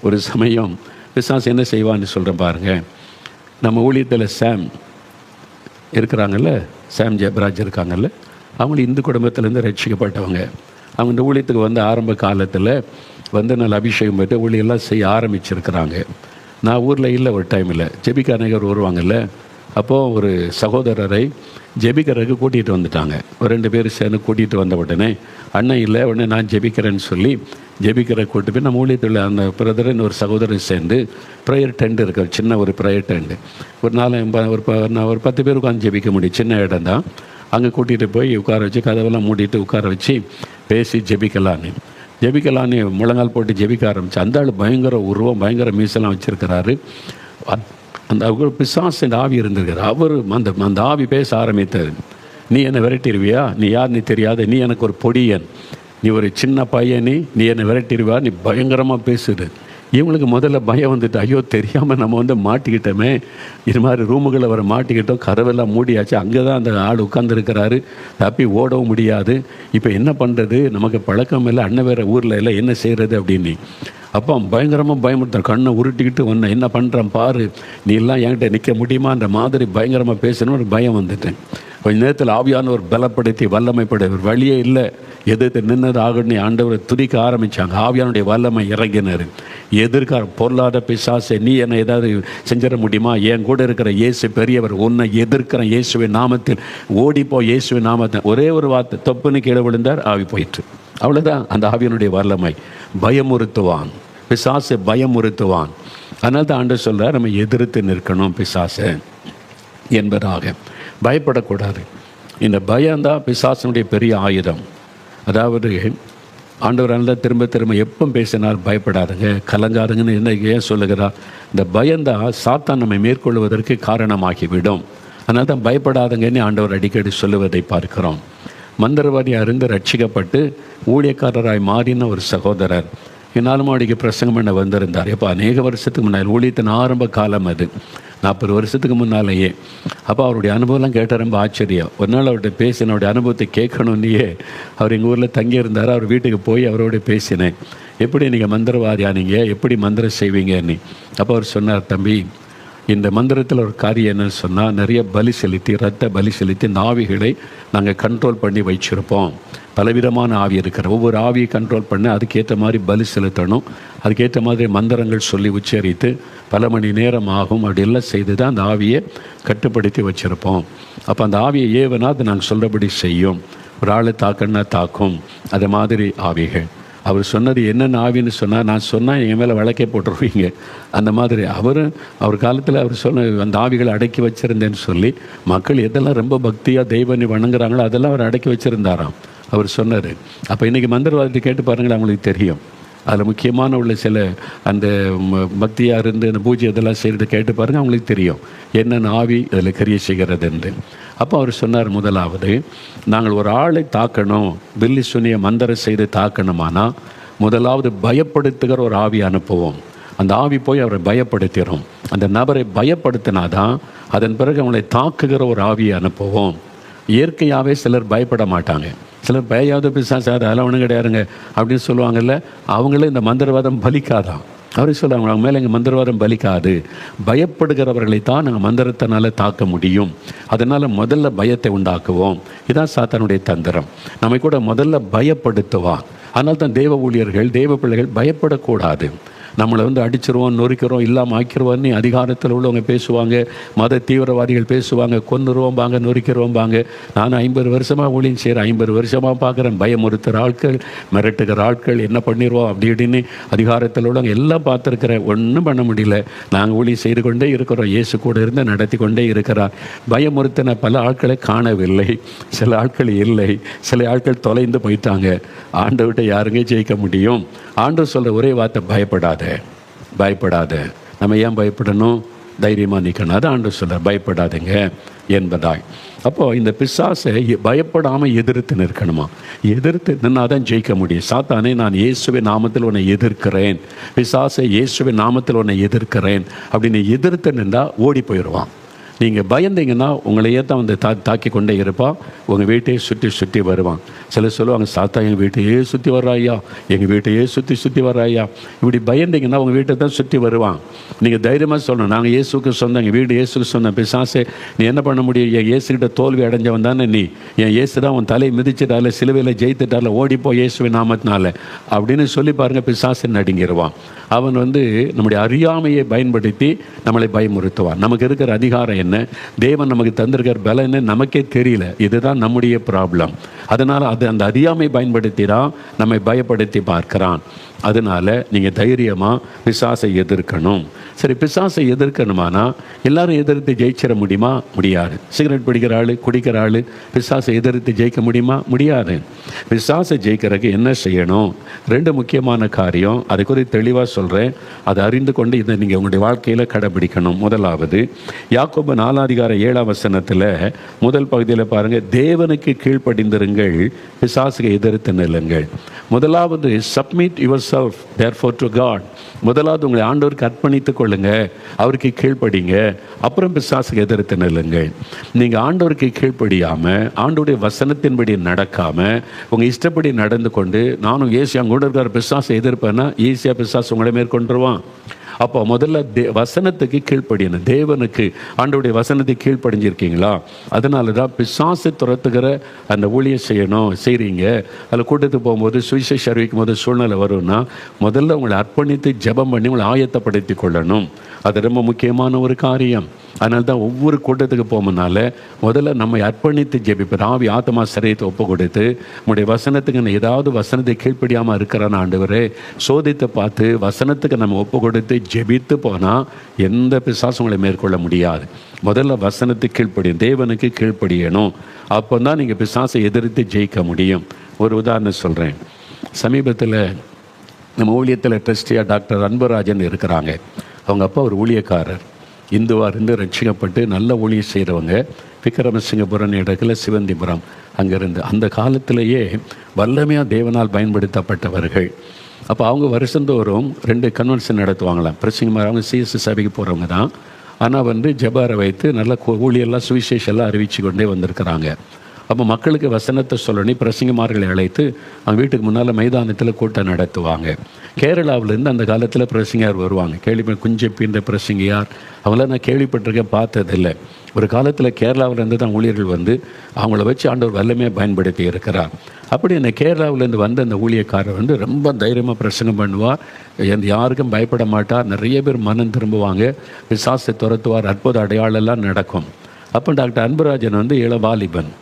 ஒரு சமயம் பிசாசு என்ன செய்வான்னு சொல்கிறேன் பாருங்கள். நம்ம ஊழியத்தில் சாம் இருக்கிறாங்கல்ல, சாம் ஜெபராஜ் இருக்காங்கல்ல, அவங்களும் இந்து குடும்பத்திலேருந்து ரட்சிக்கப்பட்டவங்க. அவங்க இந்த ஊழியத்துக்கு ஆரம்ப காலத்தில் நல்ல அபிஷேகம் பெற்று ஊழியெல்லாம் செய்ய ஆரம்பிச்சிருக்கிறாங்க. நான் ஊரில் இல்லை, ஒரு டைமில் ஜெபிக்க அநேகர் வருவாங்கல்ல. அப்போது ஒரு சகோதரரை ஜெபிக்கிறதுக்கு கூட்டிகிட்டு வந்துட்டாங்க. ஒரு 2 பேர் சேர்ந்து கூட்டிகிட்டு வந்த உடனே அண்ணன் இல்லை, உடனே நான் ஜெபிக்கிறேன்னு சொல்லி ஜெபிக்கிற கூட்டு போய் நம்ம ஊழியத்தில் அந்த பிரதரன் ஒரு சகோதரன் சேர்ந்து ப்ரேயர் டென்ட் இருக்கு, சின்ன ஒரு ப்ரேயர் டென்ட், ஒரு 10 பேர் உட்காந்து ஜெபிக்க முடியும், சின்ன இடம் தான். அங்கே கூட்டிகிட்டு போய் உட்கார வச்சு கதவெல்லாம் மூடிட்டு உட்கார வச்சு பேசி ஜெபிக்கலான்னு ஜெபிக்கலான்னு முழங்கால் போட்டு ஜெபிக்க ஆரம்பிச்சு. அந்த ஆள் பயங்கர உருவம், பயங்கர மீசெல்லாம் வச்சுருக்கிறாரு. அந்த பிசாசின் ஆவி இருந்திருக்கிறார். அவர் அந்த ஆவி பேச ஆரம்பித்தார். நீ என்னை விரட்டிடுவியா? நீ யார்? நீ தெரியாத? நீ எனக்கு ஒரு பொடியன், நீ ஒரு சின்ன பையனி, நீ என்னை விரட்டிடுவா? நீ பயங்கரமாக பேசுது. இவங்களுக்கு முதல்ல பயம் வந்துட்டு, ஐயோ தெரியாமல் நம்ம மாட்டிக்கிட்டோமே, இது மாதிரி ரூமுகளை வர மாட்டிக்கிட்டோம், கதவெல்லாம் மூடியாச்சு, அங்கே தான் அந்த ஆள் உட்காந்துருக்கிறாரு, தப்பி ஓடவும் முடியாது, இப்போ என்ன பண்ணுறது, நமக்கு பழக்கம் இல்லை, அண்ணன் வேறு ஊரில் இல்லை, என்ன செய்கிறது அப்படின்னு. அப்போ பயங்கரமாக பயமுறுத்தார். கண்ணை உருட்டிக்கிட்டு ஒன்று என்ன பண்ணுறான் பாரு, நீ எல்லாம் என்கிட்ட நிற்க முடியுமான்ற மாதிரி பயங்கரமாக பேசணும்னு ஒரு பயம் வந்துட்டேன். கொஞ்ச நேரத்தில் ஆவியானவர் பலப்படுத்தி வல்லமைப்பட ஒரு வழியே இல்லை, எதிர்த்து நின்னது ஆகணும்னு ஆண்டவரை துதிக்க ஆரம்பித்தாங்க. ஆவியானுடைய வல்லமை இறங்கினார். எதிர்க்கார பொருளாத பிசாசை, நீ என்னை ஏதாவது செஞ்சிட முடியுமா? என் கூட இருக்கிற இயேசு பெரியவர், உன்னை எதிர்க்கிற இயேசுவின் நாமத்தில் ஓடிப்போ, இயேசுவின் நாமத்தில். ஒரே ஒரு வார்த்தை, தொப்புன்னு கீழே விழுந்தார், ஆவி போயிட்டு. அவ்வளோதான் அந்த ஆவியனுடைய வல்லமை. பயமுறுத்துவான் பிசாசை, பயமுறுத்துவான். அதனால தான் ஆண்டவர் சொல்கிறார், நம்ம எதிர்த்து நிற்கணும் பிசாசை என்பதாக. பயப்படக்கூடாது. இந்த பயம்தான் பிசாசனுடைய பெரிய ஆயுதம். அதாவது ஆண்டவரால் திரும்ப திரும்ப எப்போ பேசினார், பயப்படாதுங்க, கலங்காதுங்கன்னு என்ன ஏன் சொல்லுகிறார்? இந்த பயம்தான் சாத்தான் நம்மை மேற்கொள்வதற்கு காரணமாகிவிடும். அதனால தான் பயப்படாதுங்கன்னு ஆண்டவர் அடிக்கடி சொல்லுவதை பார்க்கிறோம். மந்திரவாதியாக இருந்து ரட்சிக்கப்பட்டு ஊழியக்காரராய் மாறின ஒரு சகோதரர் என்னாலும் அடிக்க பிரசங்கம் பண்ண வந்திருந்தார். எப்போ அநேக வருஷத்துக்கு முன்னால், ஊழியத்தின் ஆரம்ப காலம் அது, 40 வருஷத்துக்கு முன்னாலேயே. அப்போ அவருடைய அனுபவம்லாம் கேட்ட ரொம்ப ஆச்சரியம். ஒரு நாள் அவர்கிட்ட பேசின, அவருடைய அனுபவத்தை கேட்கணுன்னே அவர் எங்கள் ஊரில் தங்கியிருந்தார். அவர் வீட்டுக்கு போய் அவரோட பேசினேன். எப்படி நீங்கள் மந்திரவாதியானீங்க, எப்படி மந்திரம் செய்வீங்கன்னு. அப்போ அவர் சொன்னார், தம்பி, இந்த மந்திரத்தில் ஒரு காரியம் என்னன்னு சொன்னால், நிறைய பலி செலுத்தி, ரத்த பலி செலுத்தி இந்த ஆவிகளை நாங்கள் கண்ட்ரோல் பண்ணி வச்சுருப்போம். பலவிதமான ஆவி இருக்கிற, ஒவ்வொரு ஆவியை கண்ட்ரோல் பண்ணி அதுக்கேற்ற மாதிரி பலி செலுத்தணும், அதுக்கேற்ற மாதிரி மந்திரங்கள் சொல்லி உச்சரித்து பல மணி நேரம் ஆகும். அப்படி எல்லாம் செய்து தான் அந்த ஆவியை கட்டுப்படுத்தி வச்சுருப்போம். அப்போ அந்த ஆவியை ஏவனா அது நாங்கள் சொல்கிறபடி செய்யும். ஒரு ஆளை தாக்கன்னா தாக்கும். அது மாதிரி ஆவிகள். அவர் சொன்னது என்னென்ன ஆவின்னு சொன்னால், நான் சொன்னால் எங்கள் மேலே வழக்கே போட்டுருவீங்க. அந்த மாதிரி அவர் காலத்தில் அவர் சொன்ன அந்த ஆவிகளை அடக்கி வச்சுருந்தேன்னு சொல்லி மக்கள் எதெல்லாம் ரொம்ப பக்தியாக தெய்வனை வணங்குறாங்களோ அதெல்லாம் அவர் அடக்கி வச்சுருந்தாராம் அவர் சொன்னார். அப்போ இன்றைக்கி மந்திரவாதத்தை கேட்டு பாருங்கள், அவங்களுக்கு தெரியும். அதில் முக்கியமான உள்ள சில அந்த பக்தியாக இருந்து அந்த பூஜை இதெல்லாம் செய்கிறது கேட்டு பாருங்கள், அவங்களுக்கு தெரியும் என்னென்ன ஆவி அதில் கரிய செய்கிறது என்று. அப்போ அவர் சொன்னார், முதலாவது நாங்கள் ஒரு ஆளை தாக்கணும், பில்லி சுனிய மந்திரம் செய்து தாக்கணுமானா முதலாவது பயப்படுத்துகிற ஒரு ஆவி அனுப்புவோம். அந்த ஆவி போய் அவரை பயப்படுத்திடும். அந்த நபரை பயப்படுத்தினாதான் அதன் பிறகு அவங்களை தாக்குகிற ஒரு ஆவியை அனுப்புவோம். இயற்கையாகவே சிலர் பயப்பட மாட்டாங்க. சிலர் பயாவது பிசாசு அதெல்லாம் ஒன்றும் கிடையாதுங்க அப்படின்னு சொல்லுவாங்கல்ல, அவங்களே இந்த மந்திரவாதம் பலிக்காதான். அவரே சொல்லுவாங்க, அவங்க மேலே எங்கள் மந்திரவாதம் பலிக்காது. பயப்படுகிறவர்களை தான் நாங்கள் மந்திரத்தினால தாக்க முடியும். அதனால் முதல்ல பயத்தை உண்டாக்குவோம். இதுதான் சாத்தானுடைய தந்திரம். நம்மை கூட முதல்ல பயப்படுத்துவான். அதனால தான் தேவ ஊழியர்கள், தேவ பிள்ளைகள் பயப்படக்கூடாது. நம்மளை அடிச்சிருவோம், நொறுக்கிறோம், இல்லாமல் ஆக்கிடுவோன்னு அதிகாரத்தில் உள்ளவங்க பேசுவாங்க. மத தீவிரவாதிகள் பேசுவாங்க, கொன்னுருவோம்பாங்க, நொறுக்கிறோம்பாங்க. நான் 50 வருஷமாக ஊழியம் செய்கிறேன், 50 வருஷமாக பார்க்குறேன். பயமுறுத்துகிற ஆட்கள், மிரட்டுகிற ஆட்கள், என்ன பண்ணிடுவோம் அப்படி இப்படின்னு அதிகாரத்தில் உள்ளவங்க எல்லாம் பார்த்துருக்குறேன். ஒன்றும் பண்ண முடியல. நாங்கள் ஊழியம் செய்து கொண்டே இருக்கிறோம். இயேசு கூட இருந்து நடத்தி கொண்டே இருக்கிறார். பயமுறுத்தின பல ஆட்களை காணவில்லை, சில ஆட்கள் இல்லை, சில ஆட்கள் தொலைந்து போயிட்டாங்க. ஆண்டவர்கிட்ட யாருங்க ஜெயிக்க முடியும்? ஆண்டவர் சொல்கிற ஒரே வார்த்தை, பயப்படாத. நம்ம ஏன் பயப்படணும்? தைரியமாக நிற்கணும். அது ஆண்டவர் சொல்கிறார், பயப்படாதுங்க என்பதாய். அப்போது இந்த பிசாசை பயப்படாமல் எதிர்த்து நிற்கணுமா? எதிர்த்து நின்னா தான் ஜெயிக்க முடியும். சாத்தானே, நான் இயேசுவின் நாமத்தில் உன்னை எதிர்க்கிறேன், பிசாசை இயேசுவின் நாமத்தில் உன்னை எதிர்க்கிறேன் அப்படின்னு எதிர்த்து நின்றால் ஓடி போயிடுவான். நீங்கள் பயந்தீங்கன்னா உங்களையே தான் தாக்கி கொண்டே இருப்பான். உங்கள் வீட்டையே சுற்றி வருவான். சிலர் சொல்லுவாங்க, சாத்தா எங்கள் வீட்டையே சுற்றி வர்றாயா, எங்கள் வீட்டையே சுற்றி வர்றாயா. இப்படி பயந்தீங்கன்னா உங்கள் வீட்டை தான் சுற்றி வருவான். நீங்கள் தைரியமாக சொல்லணும், நாங்கள் இயேசுக்கு சொந்தம், எங்கள் வீடு இயேசுக்கு சொந்தம். பிசாசே, நீ என்ன பண்ண முடியும்? என் இயேசுகிட்ட தோல்வி அடைஞ்சவன் தானே நீ. என் இயேசு தான் உன் தலையை மிதிச்சிட்டால, சிலுவையில் ஜெயித்துட்டால, ஓடிப்போ இயேசுவின் நாமத்தினால அப்படின்னு சொல்லி பாருங்கள். பிசாசை நடுங்கிடுவான். அவன் நம்முடைய அறியாமையை பயன்படுத்தி நம்மளை பயமுறுத்துவான். நமக்கு இருக்கிற அதிகாரம் என்ன, தேவன் நமக்கு தந்திருக்கிற பலன்னு நமக்கே தெரியல. இதுதான் நம்முடைய ப்ராப்ளம். அதனால் அந்த அறியாமை பயன்படுத்தி தான் நம்மை பயப்படுத்தி பார்க்கிறான். அதனால் நீங்கள் தைரியமாக பிசாசை எதிர்க்கணும். சரி, பிசாசை எதிர்க்கணுமானா எல்லாரும் எதிர்த்து ஜெயிச்சிட முடியுமா? முடியாது. சிகரெட் பிடிக்கிற ஆள், குடிக்கிற ஆள் பிசாசை எதிர்த்து ஜெயிக்க முடியுமா? முடியாது. பிசாசை ஜெயிக்கிறதுக்கு என்ன செய்யணும்? 2 முக்கியமான காரியம், அதை குறித்து தெளிவாக சொல்கிறேன். அதை அறிந்து கொண்டு இதை நீங்கள் உங்களுடைய வாழ்க்கையில் கடைபிடிக்கணும். முதலாவது, யாக்கோபு 4:7 முதல் பகுதியில் பாருங்கள், தேவனுக்கு கீழ்ப்படிந்திருங்கள், பிசாசுக்கு எதிர்த்து நில்லுங்கள். முதலாவது, submit yourself therefore to God. முதலாவது உங்களை ஆண்டவருக்கு அர்ப்பணித்துக் கொள்ளுங்க, அவருக்கு கீழ்ப்படிங்க, அப்புறம் பிசாசுக்கு எதிர்த்து நில்லுங்கள். நீங்கள் ஆண்டவருக்கு கீழ்ப்படியாமல், ஆண்டவருடைய வசனத்தின்படி நடக்காமல், உங்கள் இஷ்டப்படி நடந்து கொண்டு நானும் ஈஸியாக கூட இருக்கிற பிசாசை எதிர்ப்பேன்னா ஈஸியாக பிசாசு உங்களை மேற்கொண்டுருவான். அப்போ முதல்ல வசனத்துக்கு கீழ்ப்படியணும். தேவனுக்கு, ஆண்டவருடைய வசனத்தை கீழ்ப்படிஞ்சிருக்கீங்களா? அதனால தான் பிசாசை துரத்துக்கிற அந்த ஊழியம் செய்கிறீங்க. அதில் கூட்டத்துக்கு போகும்போது, சுவிசேஷம் அறிவிக்கும் போது சூழ்நிலை வரும்னா முதல்ல உங்களை அர்ப்பணித்து ஜெபம் பண்ணி உங்களை ஆயத்தப்படுத்தி கொள்ளணும். அது ரொம்ப முக்கியமான ஒரு காரியம். அதனால தான் ஒவ்வொரு கூட்டத்துக்கு போகும்னால முதல்ல நம்மை அர்ப்பணித்து ஜெபிப்போம். ஆவி ஆத்மா சரீரத்தை ஒப்பு கொடுத்து, உங்களுடைய வசனத்துக்கு நான் ஏதாவது வசனத்தை கீழ்ப்படியாமல் இருக்கிறான் ஆண்டவரே, சோதித்து பார்த்து வசனத்துக்கு நம்ம ஒப்பு கொடுத்து ஜெபித்து போனால் எந்த பிசாசும் உங்களை மேற்கொள்ள முடியாது. முதல்ல வசனத்துக்கு கீழ்ப்படியும், தேவனுக்கு கீழ்ப்படியணும். அப்போ தான் நீங்கள் பிசாசை எதிர்த்து ஜெயிக்க முடியும். ஒரு உதாரணம் சொல்கிறேன். சமீபத்தில் நம்ம ஊழியத்தில் ட்ரஸ்டியாக டாக்டர் அன்பராஜன் இருக்கிறாங்க. அவங்க அப்பா ஒரு ஊழியக்காரர், இந்துவாக இருந்து ரட்சிக்கப்பட்டு நல்ல ஊழியம் செய்கிறவங்க. விக்ரமசிங்கபுரம் இடத்துல சிவந்திபுரம் அங்கேருந்து அந்த காலத்திலேயே வல்லமையாக தேவனால் பயன்படுத்தப்பட்டவர்கள். அப்போ அவங்க வருஷந்தோறும் 2 கன்வென்ஷன் நடத்துவாங்களாம். பிரசிங்கமாக அவங்க சிஎஸ்சி சபைக்கு போகிறவங்க தான். ஆனால் ஜெபாரை வைத்து நல்ல ஊழியெல்லாம் சுவிசேஷெல்லாம் அறிவிச்சு கொண்டே வந்திருக்கிறாங்க. அப்போ மக்களுக்கு வசனத்தை சொல்லணும், பிரசங்கமார்களை அழைத்து அவங்க வீட்டுக்கு முன்னால் மைதானத்தில் கூட்டம் நடத்துவாங்க. கேரளாவிலேருந்து அந்த காலத்தில் பிரசங்கியார் வருவாங்க. குஞ்சப்பின்ற பிரசங்கியார் அவங்களாம் நான் கேள்விப்பட்டிருக்கேன், பார்த்ததில்லை. ஒரு காலத்தில் கேரளாவிலேருந்து தான் ஊழியர்கள் வந்து அவங்கள வச்சு ஆண்டவர் வல்லமையாக பயன்படுத்தி இருக்கிறார். அப்படி அந்த கேரளாவிலேருந்து வந்த அந்த ஊழியக்காரர் ரொம்ப தைரியமாக பிரசங்கம் பண்ணுவார், யாருக்கும் பயப்பட மாட்டார். நிறைய பேர் மனம் திரும்புவாங்க, பிசாசை துரத்துவார், அற்புத அடையாளெல்லாம் நடக்கும். அப்போ டாக்டர் அன்பராஜன் இள வாலிபன்,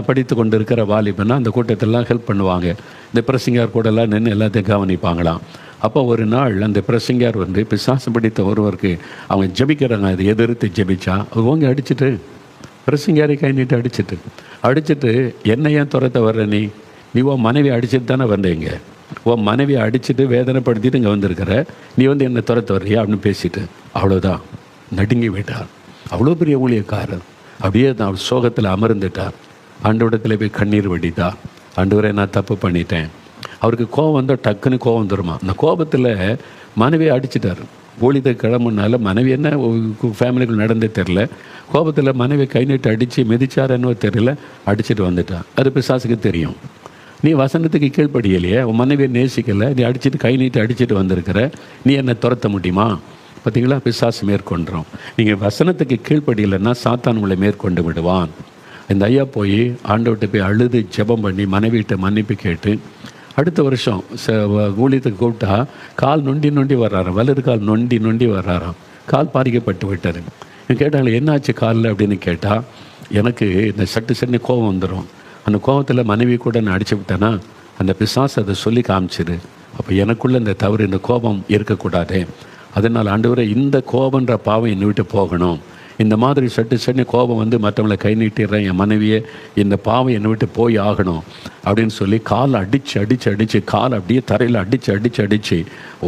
படித்து கொண்டு இருக்கிற வாலிபன்னா அந்த கூட்டத்திலலாம் ஹெல்ப் பண்ணுவாங்க. இந்த பிரசங்கியார் கூடலாம் நின்று எல்லாத்தையும் கவனிப்பாங்களாம். அப்போ ஒரு நாள் அந்த பிரசங்கியார் பிசாசு பிடித்த ஒருவருக்கு அவங்க ஜெபிக்கிறாங்க, அதை எதிர்த்து ஜெபிச்சா அவங்க அடிச்சுட்டு, பிரசங்கியாரை கை நீட்டு அடிச்சுட்டு என்ன ஏன் துரத்த வர்ற நீ உன் மனைவி அடிச்சுட்டு தானே வந்தீங்க, உன் மனைவியை அடிச்சுட்டு வேதனைப்படுத்திட்டு இங்கே வந்திருக்கிற, நீ என்னை துரத்த வர்றியா அப்படின்னு பேசிட்டு அவ்வளோதான் நடுங்கி விட்டார். அவ்வளோ பெரிய ஊழியக்காரர் அப்படியே நான் சோகத்தில் அமர்ந்துட்டார். ஆண்டவரிடத்தில் போய் கண்ணீர் வடித்தார். ஆண்டவரே, நான் தப்பு பண்ணிட்டேன். அவருக்கு கோபம் வந்தால் டக்குன்னு கோபம் வந்துருமா. அந்த கோபத்தில் மனைவியை அடிச்சிட்டார். ஊழியத்துக்கு கிளம்புனால மனைவி என்ன ஃபேமிலிக்குள் நடந்தே தெரில, கோபத்தில் மனைவியை கை நீட்டு அடித்து மிதிச்சார் என்னவோ தெரியல, அடிச்சுட்டு வந்துட்டார். அது பிசாசுக்கு தெரியும். நீ வசனத்துக்கு கீழ்ப்படியலையே, உன் மனைவியை நேசிக்கலை, நீ அடிச்சுட்டு கை நீட்டு அடிச்சுட்டு வந்திருக்கிற, நீ என்னை துரத்த முடியுமா? பார்த்தீங்களா, பிசாசு மேற்கொண்டுறோம். நீங்கள் வசனத்துக்கு கீழ்ப்படியலைன்னா சாத்தான் உங்களை மேற்கொண்டு விடுவான். இந்த ஐயா போய் ஆண்டவர்கிட்ட போய் அழுது ஜெபம் பண்ணி மனைவிட்ட மன்னிப்பு கேட்டு அடுத்த வருஷம் ஊழியத்துக்கு கூப்பிட்டா கால் நொண்டி வர்றாராம், வலது கால் நொண்டி வர்றாராம். கால் பாதிக்கப்பட்டு விட்டார். கேட்டாங்க என்னாச்சு காலில் அப்படின்னு கேட்டால், எனக்கு இந்த சட்டு கோபம் வந்துடும், அந்த கோபத்தில் மனைவி கூட நான் அடிச்சு விட்டேன்னா அந்த பிசாசு அதை சொல்லி காமிச்சிரு, அப்போ எனக்குள்ளே இந்த தவறு, இந்த கோபம் இருக்கக்கூடாது. அதனால் ஆண்டவரே, இந்த கோபன்ற பாவம் என்னை விட்டு போகணும், இந்த மாதிரி சட்டு கோபம் மற்றவங்களை கை நீட்டிடுறேன், என் மனைவியை, இந்த பாவம் என்னை விட்டு போய் ஆகணும் அப்படின்னு சொல்லி காலை அடித்து காலை அப்படியே தரையில் அடித்து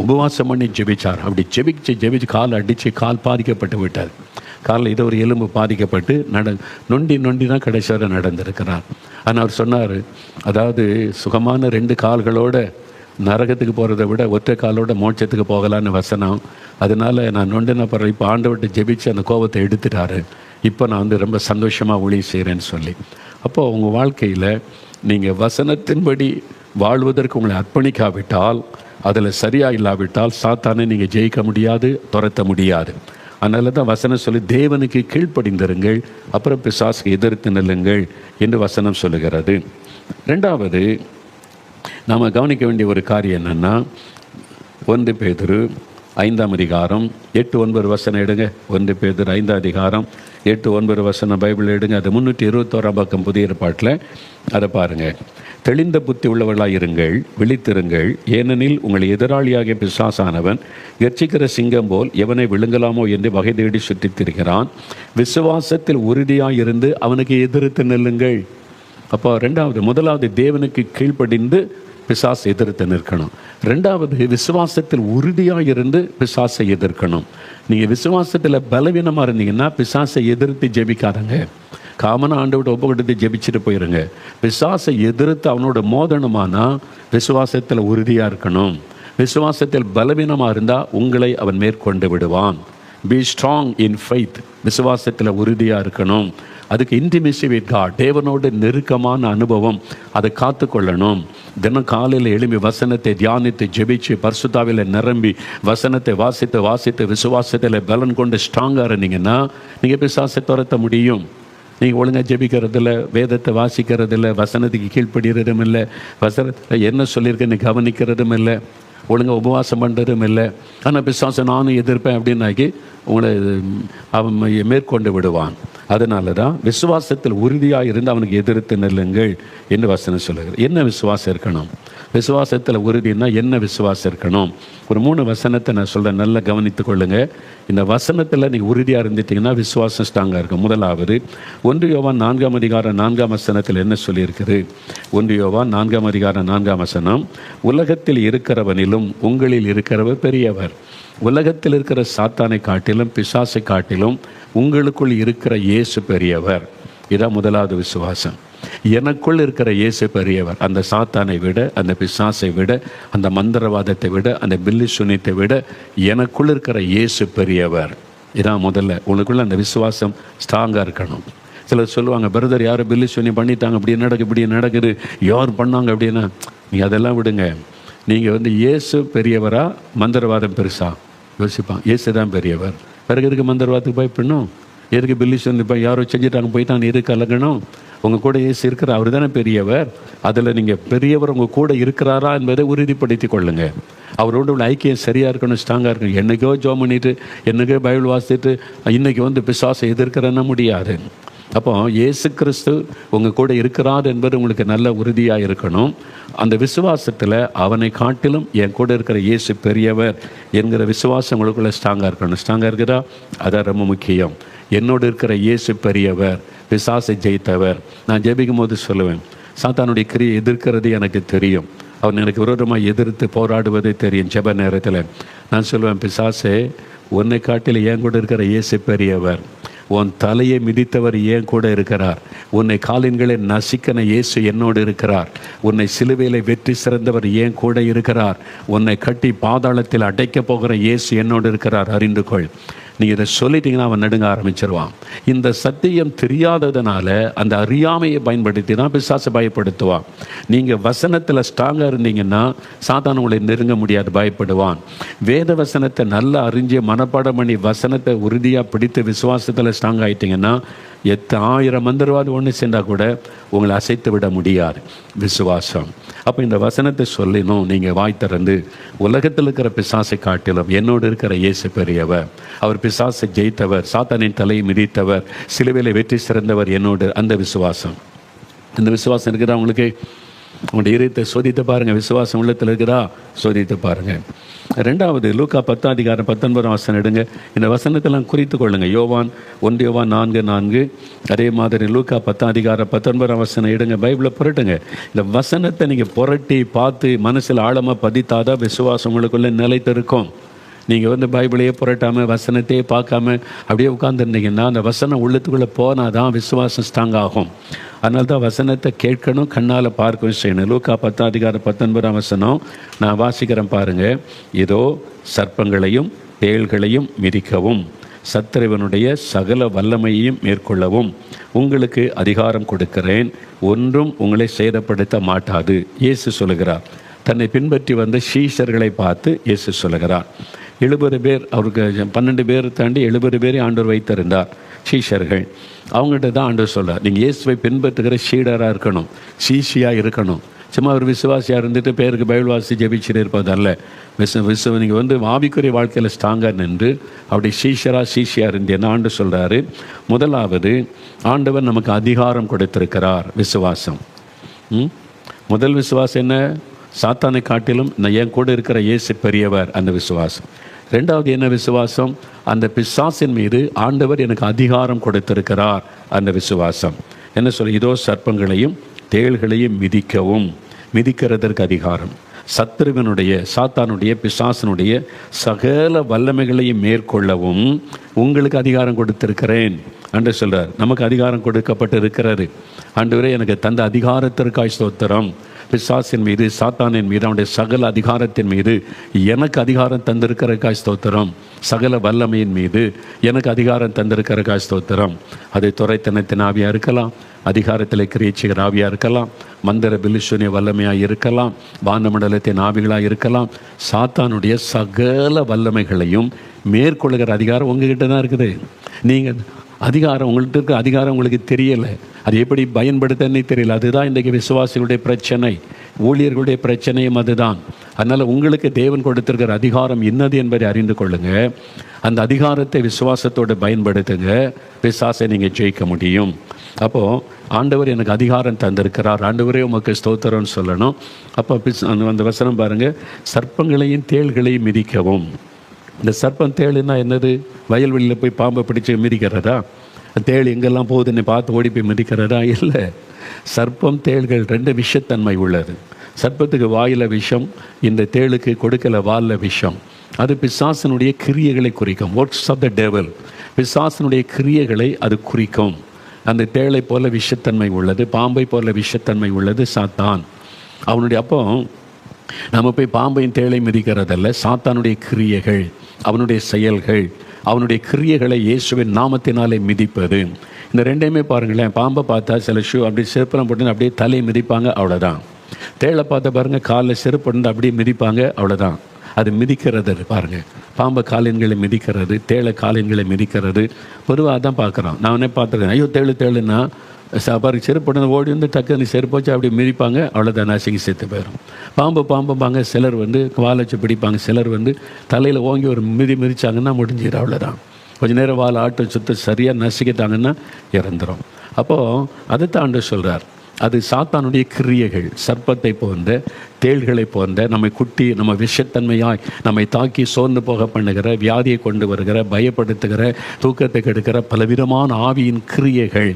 உபவாசம் பண்ணி ஜெபிச்சார். அப்படி ஜெபிச்சு காலை அடித்து கால் பாதிக்கப்பட்டு விட்டார். காலில் ஏதோ ஒரு எலும்பு பாதிக்கப்பட்டு நொண்டி தான் கடைசி வரை நடந்திருக்கிறார். ஆனால் அவர் சொன்னார், அதாவது சுகமான 2 கால்களோட நரகத்துக்கு போகிறத விட ஒற்றை காலோட மோட்சத்துக்கு போகலான்னு வசனம். அதனால் நான் நொண்டின பிறகு இப்போ ஆண்டவர்கிட்ட ஜெபிச்சு அந்த கோபத்தை எடுத்துட்டாரு. இப்போ நான் ரொம்ப சந்தோஷமாக ஊழியம் செய்கிறேன்னு சொல்லி. அப்போது உங்கள் வாழ்க்கையில் நீங்கள் வசனத்தின்படி வாழ்வதற்கு உங்களை அர்ப்பணிக்காவிட்டால், அதில் சரியாக இல்லாவிட்டால் சாத்தானை நீங்கள் ஜெயிக்க முடியாது, துரத்த முடியாது. அதனால தான் வசனம் சொல்லி தேவனுக்கு கீழ்ப்படிந்திருங்கள், அப்புறம் பிசாசுக்கு எதிர்த்து நில்லுங்கள் என்று வசனம் சொல்லுகிறது. 2வது நாம் கவனிக்க வேண்டிய ஒரு காரியம் என்னென்னா, 1 பேதுரு 5ஆம் அதிகாரம் 8-9 வசனம் எடுங்க. 1 பேதுரு 5ஆம் அதிகாரம் 8-9 வசனம் பைபிள் எடுங்க. அது 321 பக்கம் புதிய ஏற்பாட்டில். அதை பாருங்கள். தெளிந்த புத்தி உள்ளவர்களாயிருங்கள், விழித்திருங்கள். ஏனெனில் உங்கள் எதிராளியாகிய பிசாசானவன் கர்ச்சிக்கிற சிங்கம் போல் எவனை விழுங்கலாமோ என்று வகை தேடி சுற்றித் திரிகிறான். விசுவாசத்தில் உறுதியாயிருந்து அவனுக்கு எதிர்த்து நில்லுங்கள். அப்போ முதலாவது தேவனுக்கு கீழ்ப்படிந்து பிசாசை எதிர்த்து நிற்கணும். 2வது விசுவாசத்தில் உறுதியாக இருந்து பிசாசை எதிர்க்கணும். நீங்கள் விசுவாசத்தில் பலவீனமாக இருந்தீங்கன்னா பிசாசை எதிர்த்து ஜெபிக்காதங்க. காமனாக ஆண்டவர்கிட்ட ஒப்பு கொடுத்து ஜெபிச்சுட்டு போயிருங்க. பிசாசை எதிர்த்து அவனோட மோதனமானா விசுவாசத்தில் உறுதியாக இருக்கணும். விசுவாசத்தில் பலவீனமாக இருந்தால் உங்களை அவன் மேற்கொண்டு விடுவான். Be strong in faith. விசுவாசத்தில் உறுதியாக இருக்கணும். அதுக்கு இன்டிமேசி வித் காட், தேவனோடு நெருக்கமான அனுபவம், அதை காத்து கொள்ளணும். தினம் காலையில் எழும்பி வசனத்தை தியானித்து ஜெபிச்சு பரிசுத்தாவில நிரம்பி வசனத்தை வாசித்து விசுவாசத்தில் பலன் கொண்டு ஸ்ட்ராங்காக இருந்தீங்கன்னா நீங்கள் பிசாசை துரத்த முடியும். நீங்கள் ஒழுங்காக ஜெபிக்கிறதில்ல, வேதத்தை வாசிக்கிறதில்ல, வசனத்துக்கு கீழ்ப்படுகிறதும் இல்லை, வசனத்தில் என்ன சொல்லியிருக்கேன்னு கவனிக்கிறதும் இல்லை, ஒழுங்காக உபவாசம் பண்ணுறதும் இல்லை. ஆனால் பிசாசை நானும் எதிர்ப்பேன் அப்படின்னாக்கி உங்களை அவன் மேற்கொண்டு விடுவான். அதனால தான் விசுவாசத்தில் உறுதியாக இருந்து அவனுக்கு எதிர்த்து நில்லுங்கள் என்று வசனம் சொல்லுகிறது. என்ன விசுவாசம் இருக்கணும்? விசுவாசத்தில் உறுதினா என்ன விசுவாசம் இருக்கணும்? ஒரு 3 வசனத்தை நான் சொல்கிறேன், நல்லா கவனித்து கொள்ளுங்க. இந்த வசனத்தில் நீங்கள் உறுதியாக இருந்துட்டிங்கன்னா விசுவாசம் ஸ்ட்ராங்காக இருக்கும். முதலாவது 1 யோவான் 4ஆம் அதிகாரம் 4ஆம் வசனத்தில் என்ன சொல்லியிருக்குது? 1 யோவான் 4ஆம் அதிகாரம் 4ஆம் வசனம், உலகத்தில் இருக்கிறவனிலும் உங்களில் இருக்கிறவர் பெரியவர். உலகத்தில் இருக்கிற சாத்தானை காட்டிலும் பிசாசை காட்டிலும் உங்களுக்குள் இருக்கிற இயேசு பெரியவர். இதான் முதலாவது விசுவாசம். எனக்குள் இருக்கிற இயேசு பெரியவர். அந்த சாத்தானை விட, அந்த பிசாசை விட, அந்த மந்திரவாதத்தை விட, அந்த பில்லி சுனித்தை விட எனக்குள் இருக்கிற இயேசு பெரியவர். இதான் முதல்ல. உங்களுக்குள்ள அந்த விசுவாசம் ஸ்ட்ராங்காக இருக்கணும். சிலர் சொல்லுவாங்க, பிரதர் யாரும் பில்லி சுனி பண்ணிட்டாங்க, இப்படி நடக்குது, யார் பண்ணாங்க அப்படின்னா, நீங்கள் அதெல்லாம் விடுங்க. நீங்கள் இயேசு பெரியவரா மந்திரவாதம் பெருசா யோசிப்பான். இயேசு தான் பெரியவர். பிறகு எதுக்கு மந்திரவாதத்துக்கு பயப்படணும்? எதுக்கு பில்லி சொல்லி யாரோ செஞ்சுட்டாங்க போயிட்டாங்க எதுக்கு கலங்கணும்? உங்கள் கூட இயேசு இருக்கிற அவர் தானே பெரியவர். அதில் நீங்கள் பெரியவர் உங்கள் கூட இருக்கிறாரா என்பதை உறுதிப்படுத்தி கொள்ளுங்க. அவரோட உள்ள ஐக்கியம் சரியாக இருக்கணும், ஸ்ட்ராங்காக இருக்கணும். என்றைக்கோ ஜோம் பண்ணிட்டு, என்றைக்கோ பைபிள் வாசித்துட்டு இன்றைக்கி பிசாசை எதிர்க்கிறன்னா முடியாது. அப்போ இயேசு கிறிஸ்து உங்கள் கூட இருக்கிறார் என்பது உங்களுக்கு நல்ல உறுதியாக இருக்கணும். அந்த விசுவாசத்தில் அவனை காட்டிலும் என் கூட இருக்கிற இயேசு பெரியவர் என்கிற விசுவாசம் உங்களுக்குள்ளே ஸ்ட்ராங்காக இருக்கணும். ஸ்ட்ராங்காக இருக்குதா? அதான் ரொம்ப முக்கியம். என்னோடு இருக்கிற இயேசு பெரியவர், பிசாசை ஜெயித்தவர். நான் ஜெபிக்கும் போது சொல்லுவேன், சாத்தானுடைய கிரியை எதிர்க்கிறது எனக்கு தெரியும். அவன் எனக்கு விரோதமாக எதிர்த்து போராடுவது தெரியும். ஜெப நேரத்தில் நான் சொல்லுவேன், பிசாசே, உன்னை காட்டில் என் கூட இருக்கிற இயேசு பெரியவர். உன் தலையை மிதித்தவர் ஏன் கூட இருக்கிறார். உன்னை காலின்களை நசிக்கன இயேசு என்னோடு இருக்கிறார். உன்னை சிலுவையில வெற்றி சிறந்தவர் ஏன் கூட இருக்கிறார். உன்னை கட்டி பாதாளத்தில் அடைக்கப் போகிற இயேசு என்னோடு இருக்கிறார், அறிந்து கொள். நீங்கள் இதை சொல்லிட்டீங்கன்னா அவன் நடுங்க ஆரம்பிச்சிருவான். இந்த சத்தியம் தெரியாததுனால அந்த அறியாமையை பயன்படுத்தி தான் பிசாசை பயப்படுத்துவான். நீங்கள் வசனத்தில் ஸ்ட்ராங்காக இருந்தீங்கன்னா சாத்தான் உங்களை நெருங்க முடியாது, பயப்படுவான். வேத வசனத்தை நல்லா அறிஞ்சு மனப்பாடம் பண்ணி வசனத்தை உறுதியாக பிடித்து விசுவாசத்தில் ஸ்ட்ராங் ஆகிட்டிங்கன்னா 1000 மந்திரவாதி ஒன்று சென்றால் கூட உங்களை அசைத்து விட முடியாது. விசுவாசம். அப்போ இந்த வசனத்தை சொல்லினோம். நீங்கள் வாய் திறந்து, உலகத்தில் இருக்கிற பிசாசை காட்டிலும் என்னோடு இருக்கிற இயேசு பெரியவர், அவர் பிசாசை ஜெயித்தவர், சாத்தானின் தலையை மிதித்தவர், சிலுவையிலே வெற்றி சிறந்தவர் என்னோடு. அந்த விசுவாசம், இந்த விசுவாசம் இருக்கிறா உங்களுக்கு? உங்களுடைய இதயத்தை சோதித்து பாருங்கள். விசுவாசம் உள்ளத்தில் இருக்கிறா? சோதித்து பாருங்கள். 2வது லூக்கா 10ஆம் அதிகாரம் 19ஆம் வசனம் எடுங்க. இந்த வசனத்தெல்லாம் குறித்து கொள்ளுங்கள். 1 யோவான் 4:4, அதே மாதிரி லூக்கா 10ஆம் அதிகாரம் 19ஆம் வசனம் எடுங்க. பைபிளை புரட்டுங்க. இந்த வசனத்தை நீங்கள் புரட்டி பார்த்து மனசில் ஆழமாக பதித்தாதான் விசுவாசம் உங்களுக்குள்ளே நிலைத்திருக்கும். நீங்கள் பைபிளையே புரட்டாமல் வசனத்தையே பார்க்காம அப்படியே உட்காந்துருந்தீங்கன்னா அந்த வசனம் உள்ளத்துக்குள்ளே போனால் தான் விசுவாசம் ஸ்ட்ராங் ஆகும். அதனால தான் வசனத்தை கேட்கணும், கண்ணால் பார்க்கவும் செய்யணும். லூக்கா 10ஆம் அதிகாரம் 19ஆம் வசனம் நான் வாசிக்கிறேன் பாருங்கள். இதோ சர்ப்பங்களையும் தேள்களையும் மிதிக்கவும் சத்திரவனுடைய சகல வல்லமையையும் மேற்கொள்ளவும் உங்களுக்கு அதிகாரம் கொடுக்கிறேன், ஒன்றும் உங்களை சேதப்படுத்த மாட்டாது. இயேசு சொல்லுகிறார். தன்னை பின்பற்றி வந்த சீஷர்களை பார்த்து இயேசு சொல்லுகிறார். 70 பேர், அவருக்கு 12 பேர் தாண்டி 70 பேரை ஆண்டவர் வைத்திருந்தார் சீஷர்கள். அவங்ககிட்ட தான் ஆண்டவர் சொல்கிறார், நீங்கள் இயேசுவை பின்பற்றுகிற சீடராக இருக்கணும், சீஷியாக இருக்கணும். சும்மா ஒரு விசுவாசியாக இருந்துட்டு பேருக்கு பைபிள் வாசி ஜெபிச்சுட்டு இருப்பதல்ல. நீங்கள் வந்து ஆவிக்குரிய வாழ்க்கையில் ஸ்ட்ராங்காக நின்று அப்படி சீஷியாக இருந்தேன்னு ஆண்டு சொல்கிறாரு. முதலாவது, ஆண்டவர் நமக்கு அதிகாரம் கொடுத்திருக்கிறார். விசுவாசம். முதல் விசுவாசம் என்ன? சாத்தானை காட்டிலும் நான் என் கூட இருக்கிற இயேசு பெரியவர், அந்த விசுவாசம். ரெண்டாவது என்ன விசுவாசம்? அந்த பிசாசின் மீது ஆண்டவர் எனக்கு அதிகாரம் கொடுத்திருக்கிறார், அந்த விசுவாசம். என்ன சொல்ல? இதோ சர்ப்பங்களையும் தேள்களையும் மிதிக்கிறதற்கு அதிகாரம். சத்துருவனுடைய, சாத்தானுடைய, பிசாசனுடைய சகல வல்லமைகளையும் மேற்கொள்ளவும் உங்களுக்கு அதிகாரம் கொடுத்திருக்கிறேன் என்று சொல்றார். நமக்கு அதிகாரம் கொடுக்கப்பட்டு இருக்கிறாரு. ஆண்டவரே, எனக்கு தந்த அதிகாரத்திற்காய் ஸ்தோத்திரம். பிசாசின் மீது, சாத்தானின் மீது, அவனுடைய சகல அதிகாரத்தின் மீது எனக்கு அதிகாரம் தந்திருக்கிறக்காய் ஸ்தோத்திரம். சகல வல்லமையின் மீது எனக்கு அதிகாரம் தந்திருக்கிறக்காய் ஸ்தோத்திரம். அது துரைத்தனத்தின் ஆவியாக இருக்கலாம், அதிகாரத்தில் கிரியைச்சிகிற ஆவியாக இருக்கலாம், மந்திர பிலிசூனிய வல்லமையாக இருக்கலாம், வானமண்டலத்தின் ஆவிகளாக இருக்கலாம். சாத்தானுடைய சகல வல்லமைகளையும் மேற்கொள்ளுகிற அதிகாரம் உங்ககிட்ட தான் இருக்குது. நீங்கள் அதிகாரம், உங்கள்கிட்ட இருக்க அதிகாரம் உங்களுக்கு தெரியலை, அது எப்படி பயன்படுத்தன்னு தெரியல. அதுதான் இன்றைக்கு விசுவாசிகளுடைய பிரச்சனை, ஊழியர்களுடைய பிரச்சனையும் அதுதான். அதனால் உங்களுக்கு தேவன் கொடுத்திருக்கிற அதிகாரம் இன்னது என்பதை அறிந்து கொள்ளுங்க. அந்த அதிகாரத்தை விசுவாசத்தோடு பயன்படுத்துங்க. பிசாசை நீங்கள் ஜெயிக்க முடியும். அப்போது ஆண்டவர் எனக்கு அதிகாரம் தந்திருக்கிறார், ஆண்டவரே உமக்கு ஸ்தோத்திரம்னு சொல்லணும். அப்போ அந்த வசனம் பாருங்கள், சர்ப்பங்களையும் தேள்களையும் மிதிக்கவும். இந்த சர்ப்பம் தேளுன்னா என்னது? வயல்வெளியில் போய் பாம்பை பிடிச்சி மிதிக்கிறதா? தேள் எங்கெல்லாம் போகுதுன்னு பார்த்து ஓடி போய் மிதிக்கிறதா? இல்லை. சர்ப்பம் தேள்கள் ரெண்டு விஷத்தன்மை உள்ளது. சர்ப்பத்துக்கு வாயில் விஷம், இந்த தேளுக்கு கொடுக்கல வாலில் விஷம். அது பிசாசனுடைய கிரியைகளை குறிக்கும். Works of the devil. பிசாசனுடைய கிரியைகளை அது குறிக்கும். அந்த தேளை போல விஷத்தன்மை உள்ளது, பாம்பை போல விஷத்தன்மை உள்ளது சாத்தான். அவனுடைய அப்போ நம்ம போய் பாம்பையும் தேளை மிதிக்கிறதல்ல, சாத்தானுடைய கிரியைகள், அவனுடைய செயல்கள், அவனுடைய கிரியைகளை இயேசுவின் நாமத்தினாலே மிதிப்பது. இந்த ரெண்டையுமே பாருங்களேன். பாம்பை பார்த்தா சில ஷூ அப்படி செருப்பெல்லாம் போட்டு அப்படியே தலையை மிதிப்பாங்க, அவ்வளோதான். தேளை பார்த்தா பாருங்கள், காலில் செருப்பு போட்டு அப்படியே மிதிப்பாங்க, அவ்வளோதான். அது மிதிக்கிறது பாருங்கள். பாம்பை காலின்களை மிதிக்கிறது, தேளை காலின்களை மிதிக்கிறது, பொதுவாக தான் பார்க்குறோம். நான் உடனே பார்த்துருக்கேன். ஐயோ தேளுன்னா பாரு செருப்பு ஓடி வந்து டக்குன்னு செருப்பு வச்சு அப்படி மிதிப்பாங்க, அவ்வளோதான், நசுங்கி செத்து போயிடும். பாம்புப்பாங்க. சிலர் வந்து வாழை வச்சு பிடிப்பாங்க, சிலர் வந்து தலையில் ஓங்கி ஒரு மிதிச்சாங்கன்னா முடிஞ்சிடும், அவ்வளோதான். கொஞ்சம் நேரம் வாழை ஆட்டை சுற்றி சரியாக நசுக்கிட்டாங்கன்னா இறந்துடும். அப்போது அதை தாண்ட சொல்கிறார். அது சாத்தானுடைய கிரியைகள். சர்ப்பத்தை போன்ற, தேள்களை போன்ற, நம்மை குட்டி, நம்ம விஷத்தன்மையாய் நம்மை தாக்கி சோர்ந்து போக பண்ணுகிற, வியாதியை கொண்டு வருகிற, பயப்படுத்துகிற, தூக்கத்தை கெடுக்கிற பலவிதமான ஆவியின் கிரியைகள்.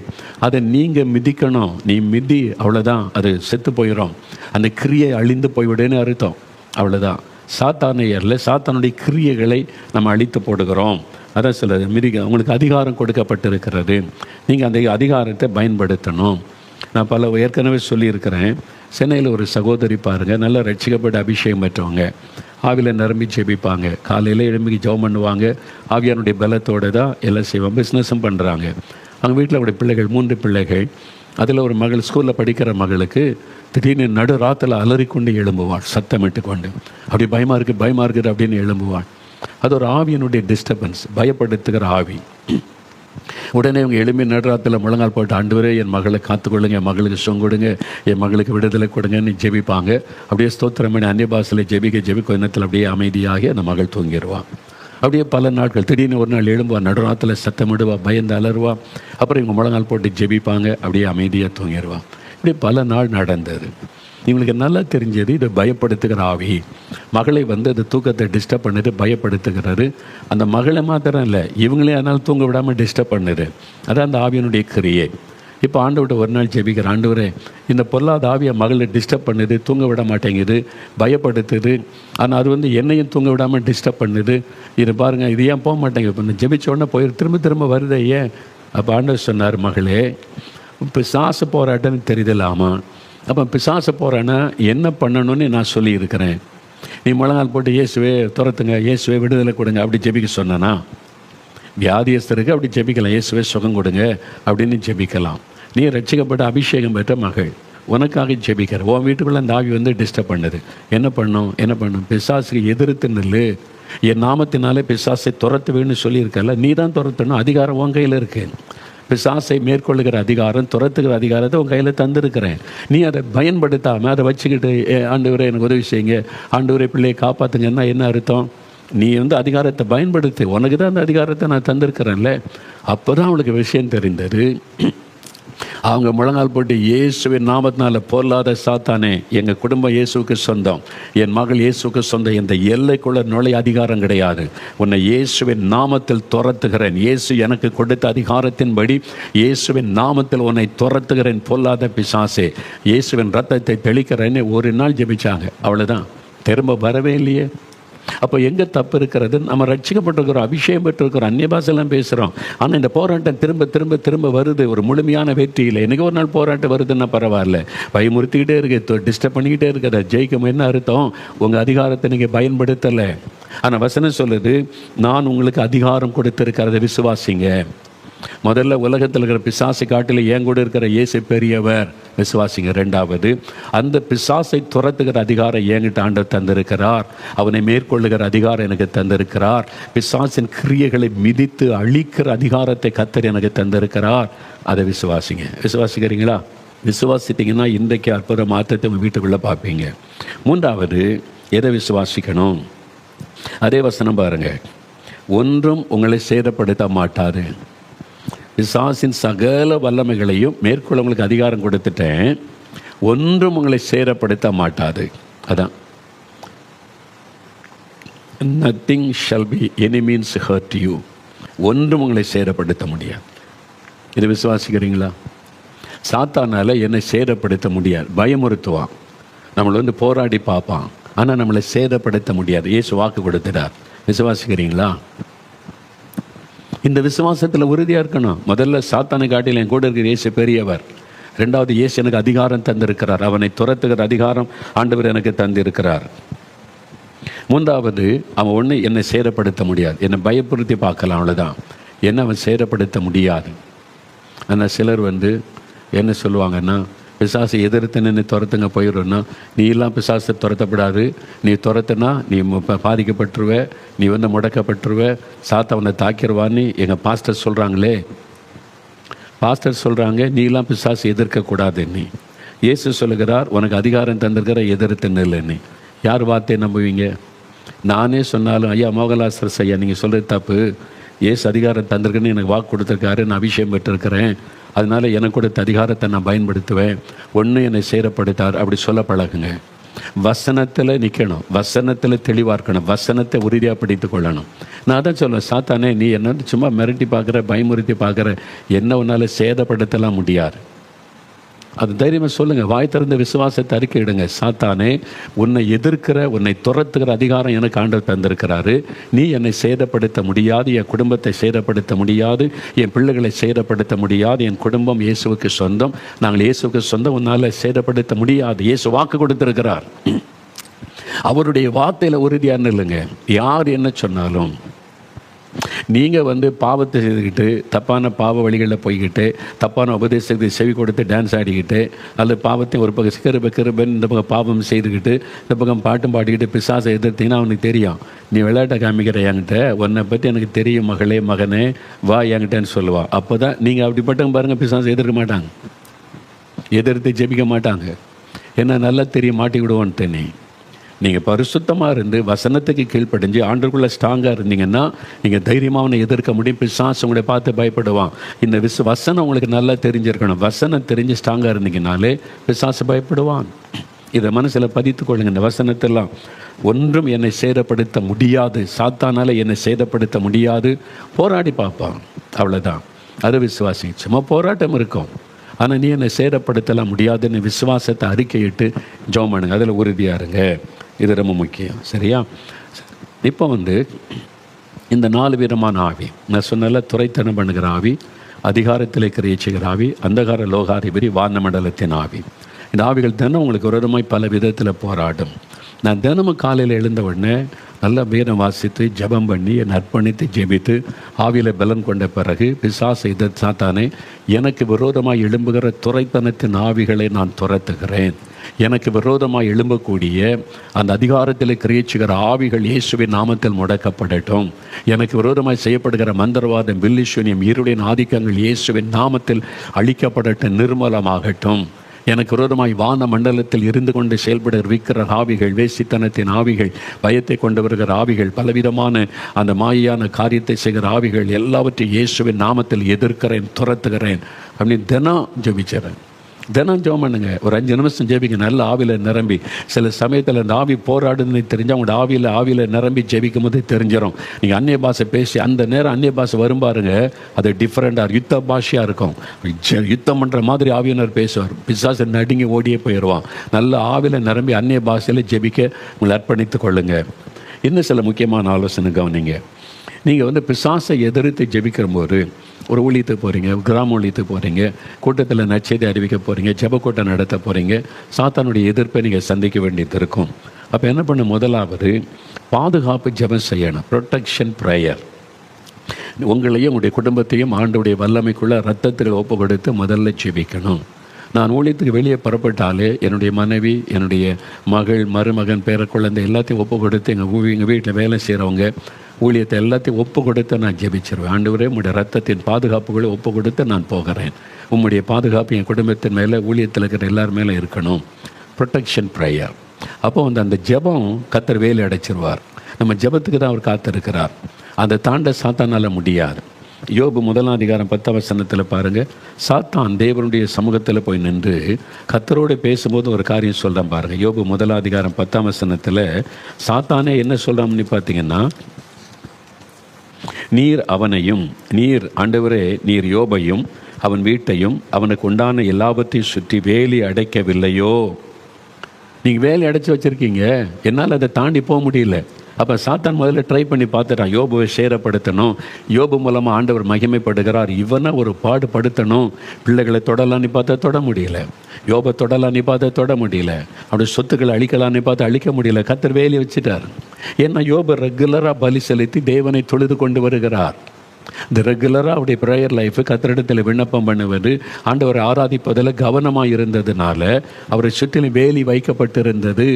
அதை நீங்கள் மிதிக்கணும். நீ மிதி, அவ்வளோதான், அது செத்து போயிடும். அந்த கிரியை அழிந்து போய்விடுன்னு அர்த்தம், அவ்வளோதான். சாத்தானையரில் சாத்தானுடைய கிரியைகளை நம்ம அழித்து போடுகிறோம். அதான் சில மிதிக்க உங்களுக்கு அதிகாரம் கொடுக்கப்பட்டிருக்கிறது. நீங்கள் அந்த அதிகாரத்தை பயன்படுத்தணும். நான் ஏற்கனவே சொல்லியிருக்கிறேன். சென்னையில் ஒரு சகோதரி பாருங்கள், நல்லா ரட்சிக்கப்பட்ட அபிஷேகம் பெற்றவங்க, ஆவியில் நிரம்பி ஜெபிப்பாங்க, காலையில் எழும்பி ஜெபம் பண்ணுவாங்க, ஆவியானுடைய பலத்தோடு தான் எல்லாம் செய்வாங்க, பிஸ்னஸும் பண்ணுறாங்க. அவங்க வீட்டில் அவருடைய பிள்ளைகள் 3 பிள்ளைகள். அதில் ஒரு மகள், ஸ்கூலில் படிக்கிற மகளுக்கு திடீர்னு நடு ராத்தில் அலறிக்கொண்டு எழும்புவாள், சத்தமிட்டு கொண்டு. அப்படி பயமாக இருக்குது அப்படின்னு எழும்புவாள். அது ஒரு ஆவியனுடைய டிஸ்டர்பன்ஸ், பயப்படுத்துகிற ஆவி. உடனே இவங்க எழுப்பி நடுராத்தில் முழங்கால் போட்டு, ஆண்டவரே என் மகளை காத்துக்கொள்ளுங்க, என் மகளுக்கு சுகம் கொடுங்க, என் மகளுக்கு விடுதலை கொடுங்கன்னு ஜெபிப்பாங்க. அப்படியே ஸ்தோத்திரம் பண்ணி அந்நிய பாஷையில் ஜெபிக்க கொஞ்ச நேரத்தில் அப்படியே அமைதியாகி அந்த மகள் தூங்கிடுவான். அப்படியே பல நாட்கள். திடீர்னு ஒரு நாள் எழும்புவா, நடுராத்தில் சத்தமிடுவா, பயந்து அலறுவா. அப்புறம் இவங்க முழங்கால் போட்டு ஜெபிப்பாங்க, அப்படியே அமைதியாக தூங்கிடுவான். இப்படி பல நாள் நடந்தது. இவங்களுக்கு நல்லா தெரிஞ்சது, இது பயப்படுத்துகிற ஆவி. மகளை வந்து அது தூக்கத்தை டிஸ்டர்ப் பண்ணுது, பயப்படுத்துகிறது. அந்த மகளை மாத்திரம் இல்லை, இவங்களே அதனால் தூங்க விடாமல் டிஸ்டர்ப் பண்ணுது. அதான் அந்த ஆவியனுடைய கிரியை. இப்போ ஆண்டவர்கிட்ட ஒரு நாள் ஜெபிக்கிற, ஆண்டவரே இந்த பொல்லாத ஆவியை மகளை டிஸ்டர்ப் பண்ணுது, தூங்க விட மாட்டேங்குது, பயப்படுத்துது. ஆனால் அது வந்து என்னையும் தூங்க விடாமல் டிஸ்டர்ப் பண்ணுது. இது பாருங்கள், இது ஏன் போக மாட்டேங்க? இப்போ நான் ஜெபிச்ச உடனே போய் திரும்ப வருதே ஏன்? அப்போ ஆண்டவர் சொன்னார், மகளே பிசாசு போராட்டம்னு தெரியுதில்லாமா? அப்போ பிசாசு போகிறேன்னா என்ன பண்ணணும்னு நான் சொல்லியிருக்கிறேன். நீ முழங்கால் போட்டு இயேசுவே துரத்துங்க, இயேசுவே விடுதலை கொடுங்க அப்படி ஜெபிக்க சொன்னா? வியாதியஸ்தருக்கு அப்படி ஜெபிக்கலாம், இயேசுவே சுகம் கொடுங்க அப்படின்னு ஜெபிக்கலாம். நீ ரட்சிக்கப்பட்ட அபிஷேகம் பெற்ற மகள், உனக்காக ஜெபிக்கிற. உன் வீட்டுக்குள்ளே அந்த ஆவி வந்து டிஸ்டர்ப் பண்ணுது. என்ன பண்ணும்? பிசாசுக்கு எதிர்த்து நில்லு. என் நாமத்தினாலே பிசாசை துரத்துவேன்னு சொல்லியிருக்கல, நீ தான் துரத்தணும். அதிகாரம் உன் கையில் இருக்கு. பிசாசை மேற்கொள்ளுகிற அதிகாரம், துரத்துகிற அதிகாரத்தை உன் கையில் தந்திருக்கிறேன். நீ அதை பயன்படுத்தாமல் அதை வச்சுக்கிட்டு ஆண்டவரே எனக்கு உதவி செய்யுங்க, ஆண்டவரே பிள்ளையை காப்பாற்றுங்கன்னா என்ன அர்த்தம்? நீ அதிகாரத்தை பயன்படுத்து, உனக்கு தான் அந்த அதிகாரத்தை நான் தந்திருக்கிறேன்ல. அப்போ தான் அவளுக்கு விஷயம் தெரிந்தது. அவங்க முழங்கால் போட்டு, இயேசுவின் நாமத்தினால பொல்லாத சாத்தானே, எங்கள் குடும்பம் இயேசுவுக்கு சொந்தம், என் மகள் இயேசுவுக்கு சொந்தம், இந்த எல்லைக்குள்ள நுழைய அதிகாரம் கிடையாது, உன்னை இயேசுவின் நாமத்தில் துரத்துகிறேன், இயேசு எனக்கு கொடுத்த அதிகாரத்தின்படி இயேசுவின் நாமத்தில் உன்னை துரத்துகிறேன், பொல்லாத பிசாசே, இயேசுவின் ரத்தத்தை தெளிக்கிறேன்னு ஒரு நாள் ஜெபிச்சாங்க. அவ்வளோதான், திரும்ப வரவே இல்லையே. அப்போ எங்கே தப்பு இருக்கிறது? நம்ம ரட்சிக்கப்பட்டிருக்கிறோம், அபிஷேகம் பெற்றிருக்கிறோம், அந்நிய பாஷையெல்லாம் பேசுகிறோம். ஆனால் இந்த போராட்டம் திரும்ப திரும்ப திரும்ப வருது, ஒரு முழுமையான வெற்றி இல்லை. எனக்கு ஒரு நாள் போராட்டம் வருதுன்னா பரவாயில்ல, பயமுறுத்திக்கிட்டே இருக்குது, டிஸ்டர்ப் பண்ணிக்கிட்டே இருக்கிற. ஜெயிக்கும் என்ன அர்த்தம்? உங்கள் அதிகாரத்தை நீங்கள் பயன்படுத்தலை. ஆனால் வசனம் சொல்லுது, நான் உங்களுக்கு அதிகாரம் கொடுத்திருக்கிறத விசுவாசிங்க. முதல்ல உலகத்தில் இருக்கிற பிசாசை காட்டில் என் கூட இருக்கிற இயேசு பெரியவர், விசுவாசிங்க. ரெண்டாவது, அந்த பிசாசை துரத்துகிற அதிகாரம் என்கிட்ட ஆண்டவர் தந்திருக்கிறார், அவனை மேற்கொள்ளுகிற அதிகாரம் எனக்கு தந்திருக்கிறார், பிசாசின் கிரியைகளை மிதித்து அழிக்கிற அதிகாரத்தை கர்த்தர் எனக்கு தந்திருக்கிறார். அதை விசுவாசிங்க. விசுவாசிக்கிறீங்களா? விசுவாசித்தீங்கன்னா இன்றைக்கு அற்புத மாற்றத்தை உங்கள் வீட்டுக்குள்ளே பார்ப்பீங்க. மூன்றாவது, எதை விசுவாசிக்கணும்? அதே வசனம் பாருங்கள், ஒன்றும் உங்களை சேதப்படுத்த மாட்டாது. பிசாசின் சகல வல்லமைகளையும் மேற்கொள்ள உங்களுக்கு அதிகாரம் கொடுத்துட்டேன், ஒன்றும் உங்களை சேதப்படுத்த மாட்டாது. அதான், nothing shall be any means hurt you. ஒன்றும் உங்களை சேதப்படுத்த முடியாது. இது விசுவாசிக்கிறீங்களா? சாத்தானால என்னை சேதப்படுத்த முடியாது, பயமுறுத்துவான், நம்மளை போராடி பார்ப்பான், ஆனால் நம்மளை சேதப்படுத்த முடியாது. இயேசு வாக்கு கொடுத்துட்டார். விசுவாசிக்கிறீங்களா? இந்த விசுவாசத்தில் உறுதியாக இருக்கணும். முதல்ல சாத்தானை காட்டில் என் கூட இருக்கிற இயேசு பெரியவர். ரெண்டாவது, இயேசு எனக்கு அதிகாரம் தந்திருக்கிறார், அவனை துரத்துகிற அதிகாரம் ஆண்டவர் எனக்கு தந்திருக்கிறார். மூன்றாவது, அவன் ஒன்று என்னை சேதப்படுத்த முடியாது, என்னை பயப்படுத்தி பார்க்கலாம், அவ்வளோதான், என்னை அவன் சேதப்படுத்த முடியாது. ஆனால் சிலர் என்ன சொல்லுவாங்கன்னா, பிசாசை எதிர்த்து நின்று துரத்துங்க போயிடும்னா, நீ எல்லாம் பிசாசை துரத்தப்படாது, நீ துரத்துனா நீ பாதிக்கப்பட்டுருவ, நீ முடக்கப்பட்டுருவ, சாத்தவனை தாக்கிடுவான்னு எங்கள் பாஸ்டர் சொல்கிறாங்களே. பாஸ்டர் சொல்கிறாங்க, நீ எல்லாம் பிசாசை எதிர்க்கக்கூடாது. நீ இயேசு சொல்லுகிறார், உனக்கு அதிகாரம் தந்திருக்கிற எதிர்த்து நில்லுன்னு. யார் வார்த்தையை நம்புவீங்க? நானே சொன்னாலும், ஐயா மோகன்லாஸ் ஐயா நீங்கள் சொல்கிறது தப்பு, இயேசு அதிகாரம் தந்திருக்குன்னு எனக்கு வாக்கு கொடுத்துருக்காரு, நான் அபிஷேகம் பெற்றிருக்கிறேன், அதனால் எனக்கு கொடுத்த அதிகாரத்தை நான் பயன்படுத்துவேன், ஒன்று என்னை சேரப்படுத்தார், அப்படி சொல்ல பழகுங்க. வசனத்தில் நிற்கணும், வசனத்தில் தெளிவாக இருக்கணும், வசனத்தை உறுதியாக பிடித்து கொள்ளணும். நான் தான் சொல்லுவேன், சாத்தானே நீ என்ன சும்மா மிரட்டி பார்க்குற, பயமுறுத்தி பார்க்குற, என்ன உன்னால் சேதப்படுத்தலாம் முடியாது. அது தைரியமாக சொல்லுங்கள், வாய் திறந்த விசுவாசத்தை அறிக்கையிடுங்க. சாத்தானே, உன்னை எதிர்க்கிற, உன்னை துரத்துகிற அதிகாரம் எனக்கு ஆண்டவர் தந்திருக்கிறாரு, நீ என்னை சேதப்படுத்த முடியாது, என் குடும்பத்தை சேதப்படுத்த முடியாது, என் பிள்ளைகளை சேதப்படுத்த முடியாது, என் குடும்பம் இயேசுவுக்கு சொந்தம், நாங்கள் இயேசுவுக்கு சொந்தம், உன்னால் சேதப்படுத்த முடியாது. இயேசு வாக்கு கொடுத்திருக்கிறார். அவருடைய வார்த்தையில் உறுதியான இல்லைங்க. யார் என்ன சொன்னாலும் நீங்கள் பாவத்தை செய்துக்கிட்டு, தப்பான பாவ வழிகளில் போய்கிட்டு, தப்பான உபதேசத்தை செவி கொடுத்து டான்ஸ் ஆடிக்கிட்டு, அல்லது பாவத்தை ஒரு பக்கம் கிருபன் இந்த பக்கம் பாவம் செய்துக்கிட்டு, இந்த பக்கம் பாட்டும் பாடிக்கிட்டு பிசாசை எதிர்த்தீங்கன்னா அவனுக்கு தெரியும், நீ விளையாட்டை காமிக்கிற என்கிட்ட, உன்னை பற்றி எனக்கு தெரியும் மகளே மகனே, வா என்கிட்டன்னு சொல்லுவான். அப்போ தான் நீங்கள் அப்படிப்பட்டவங்க பாருங்கள், பிசாசை எதிர்க்க மாட்டாங்க, எதிர்த்து ஜெபிக்க மாட்டாங்க. என்ன நல்லா தெரியும், மாட்டி விடுவோன்ட்டு. நீங்கள் பரிசுத்தமாக இருந்து வசனத்துக்கு கீழ்ப்படிஞ்சு ஆண்டவருக்குள்ளே ஸ்ட்ராங்காக இருந்தீங்கன்னா நீங்கள் தைரியமாக அவனை எதிர்க்க முடியும். பிசாசு உங்களை பார்த்து பயப்படுவான். இந்த வசனம் உங்களுக்கு நல்லா தெரிஞ்சிருக்கணும். வசனம் தெரிஞ்சு ஸ்ட்ராங்காக இருந்தீங்கனாலே பிசாசு பயப்படுவான். இதை மனசில் பதித்து கொள்ளுங்க. இந்த வசனத்தெல்லாம், ஒன்றும் என்னை சேதப்படுத்த முடியாது, சாத்தானால் என்னை சேதப்படுத்த முடியாது, போராடி பார்ப்பான், அவ்வளோதான். அது விசுவாசி. சும்மா போராட்டம் இருக்கும், ஆனால் நீ என்னை சேதப்படுத்தலாம் முடியாதுன்னு விசுவாசத்தை அறிக்கையிட்டு ஜெபம் பண்ணுங்க. அதில் உறுதியாக இருங்க. இது ரொம்ப முக்கியம். சரியா? இப்போ இந்த 4 விதமான ஆவி நான் சொன்னால, துரைத்தனம் பண்ணுகிற ஆவி, அதிகாரத்தில் கிரியச்சிக்கிற ஆவி, அந்தகார லோகாதிபதி, வானமண்டலத்தின் ஆவி. இந்த ஆவிகள் தானே உங்களுக்கு ஒரு விதமாய் பல விதத்தில் போராடும். நான் தினமும் காலையில் எழுந்த உடனே நல்லா வேதம் வாசித்து ஜெபம் பண்ணி என்னை அர்ப்பணித்து ஜெபித்து ஆவியில் பலன் கொண்ட பிறகு பிசாசு சாத்தானே எனக்கு விரோதமாக எழும்புகிற துரைத்தனத்தின் ஆவிகளை நான் துரத்துகிறேன். எனக்கு விரோதமாக எழும்பக்கூடிய அந்த அதிகாரத்தில் கிரியச்சுகிற ஆவிகள் இயேசுவின் நாமத்தில் முடக்கப்படட்டும். எனக்கு விரோதமாக செய்யப்படுகிற மந்திரவாதம், வில்லிசூனியம், இருளின் ஆதிக்கங்கள் இயேசுவின் நாமத்தில் அழிக்கப்படட்டும், நிர்மலமாகட்டும். எனக்கு விரோதமாய் வான மண்டலத்தில் இருந்து கொண்டு செயல்பட இருக்கிற ஆவிகள், வேசித்தனத்தின் ஆவிகள், பயத்தை கொண்டு வருகிற ஆவிகள், பலவிதமான அந்த மாயான காரியத்தை செய்கிற ஆவிகள் எல்லாவற்றையும் இயேசுவின் நாமத்தில் எதிர்க்கிறேன், துரத்துகிறேன் அப்படின்னு தினம் ஜெபிக்கிறேன். தினம் ஜெபம் பண்ணுங்க. ஒரு 5 நிமிஷம் ஜெபிங்க. நல்ல ஆவியில் நிரம்பி. சில சமயத்தில் அந்த ஆவி போராடுன்னு தெரிஞ்சால் அவங்களோட ஆவியில் நிரம்பி ஜெபிக்கும் போது தெரிஞ்சிடும். நீங்கள் அந்நிய பாஷை பேசி அந்த நேரம் அந்நிய பாஷை வரும் பாருங்க, அது டிஃப்ரெண்டாக யுத்த பாஷையாக இருக்கும். யுத்தம் பண்ணுற மாதிரி ஆவியினர் பேசுவார். பிசாசு நடுங்கி ஓடியே போயிடுவான். நல்ல ஆவியில் நிரம்பி அந்நிய பாஷையில் ஜெபிக்க உங்களை அர்ப்பணித்து கொள்ளுங்க. இன்னும் சில முக்கியமான ஆலோசனை கவனிங்க. நீங்கள் பிசாசை எதிர்த்து ஜெபிக்கிற போது ஒரு ஊழியத்துக்கு போகிறீங்க, கிராம ஊழியத்துக்கு போகிறீங்க, கூட்டத்தில் நற்செய்தி அறிவிக்க போகிறீங்க, ஜெபக்கூட்டம் நடத்த போகிறீங்க, சாத்தானுடைய எதிர்ப்பை நீங்கள் சந்திக்க வேண்டியது இருக்கும். அப்போ என்ன பண்ண, முதலாவது பாதுகாப்பு ஜெபம் செய்யணும். Protection prayer. உங்களையும் உங்களுடைய குடும்பத்தையும் ஆண்டவுடைய வல்லமைக்குள்ளே ரத்தத்தில் ஒப்பு கொடுத்து முதல்ல ஜெபிக்கணும். நான் ஊழியத்துக்கு வெளியே புறப்பட்டாலே என்னுடைய மனைவி, என்னுடைய மகள், மருமகன், பேர குழந்தை எல்லாத்தையும் ஒப்பு கொடுத்து எங்கள் வீட்டில் வேலை செய்கிறவங்க ஊழியத்தை எல்லாத்தையும் ஒப்பு கொடுத்து நான் ஜெபிச்சிருவேன். ஆண்டவரே, உம்முடைய ரத்தத்தின் பாதுகாப்புகளை ஒப்பு கொடுத்து நான் போகிறேன். உம்முடைய பாதுகாப்பு என் குடும்பத்தின் மேலே, ஊழியத்தில் இருக்கிற எல்லார் மேலே இருக்கணும். Protection prayer. அப்போ அந்த ஜெபம் கர்த்தர் வேலை அடைச்சிருவார். நம்ம ஜெபத்துக்கு தான் அவர் காத்திருக்கிறார். அதை தாண்ட சாத்தானால் முடியாது. யோபு 1:10 பாருங்கள், சாத்தான் தேவனுடைய சமூகத்தில் போய் நின்று கர்த்தரோடு பேசும்போது ஒரு காரியம் சொல்கிறேன் பாருங்கள். யோபு 1:10 சாத்தானே என்ன சொல்கிறான்னு பார்த்தீங்கன்னா, நீர் அவனையும், நீர் ஆண்டவரே, நீர் யோபையும் அவன் வீட்டையும் அவனுக்கு உண்டான எல்லாவற்றையும் சுற்றி வேலி அடைக்கவில்லையோ? நீங்கள் வேலி அடைச்சி வச்சுருக்கீங்க, என்னால் அதை தாண்டி போக முடியல. அப்போ சாத்தான் முதல்ல ட்ரை பண்ணி பார்த்துட்டான், யோபுவை சேரப்படுத்தணும், யோபு மூலமாக ஆண்டவர் மகிமைப்படுகிறார், இவனை ஒரு பாடுபடுத்தணும். பிள்ளைகளை தொடலான்னு பார்த்தா தொட முடியல, யோபை தொடலான்னு பார்த்தா தொட முடியல, அப்படி சொத்துக்களை அழிக்கலான்னு பார்த்தா அழிக்க முடியல. கர்த்தர் வேலையை வச்சுட்டார். ஏன்னா யோபு ரெகுலராக பலி செலுத்தி தேவனை தொழுது கொண்டு வருகிறார். இந்த ரெகுலராக அவருடைய ப்ரேயர் லைஃபு, கர்த்தரிடத்தில் விண்ணப்பம் பண்ணுவது, ஆண்டவரை ஆராதிப்பதில் கவனமாக இருந்ததுனால அவரை சுற்றிலும் வேலி வைக்கப்பட்டிருந்தது.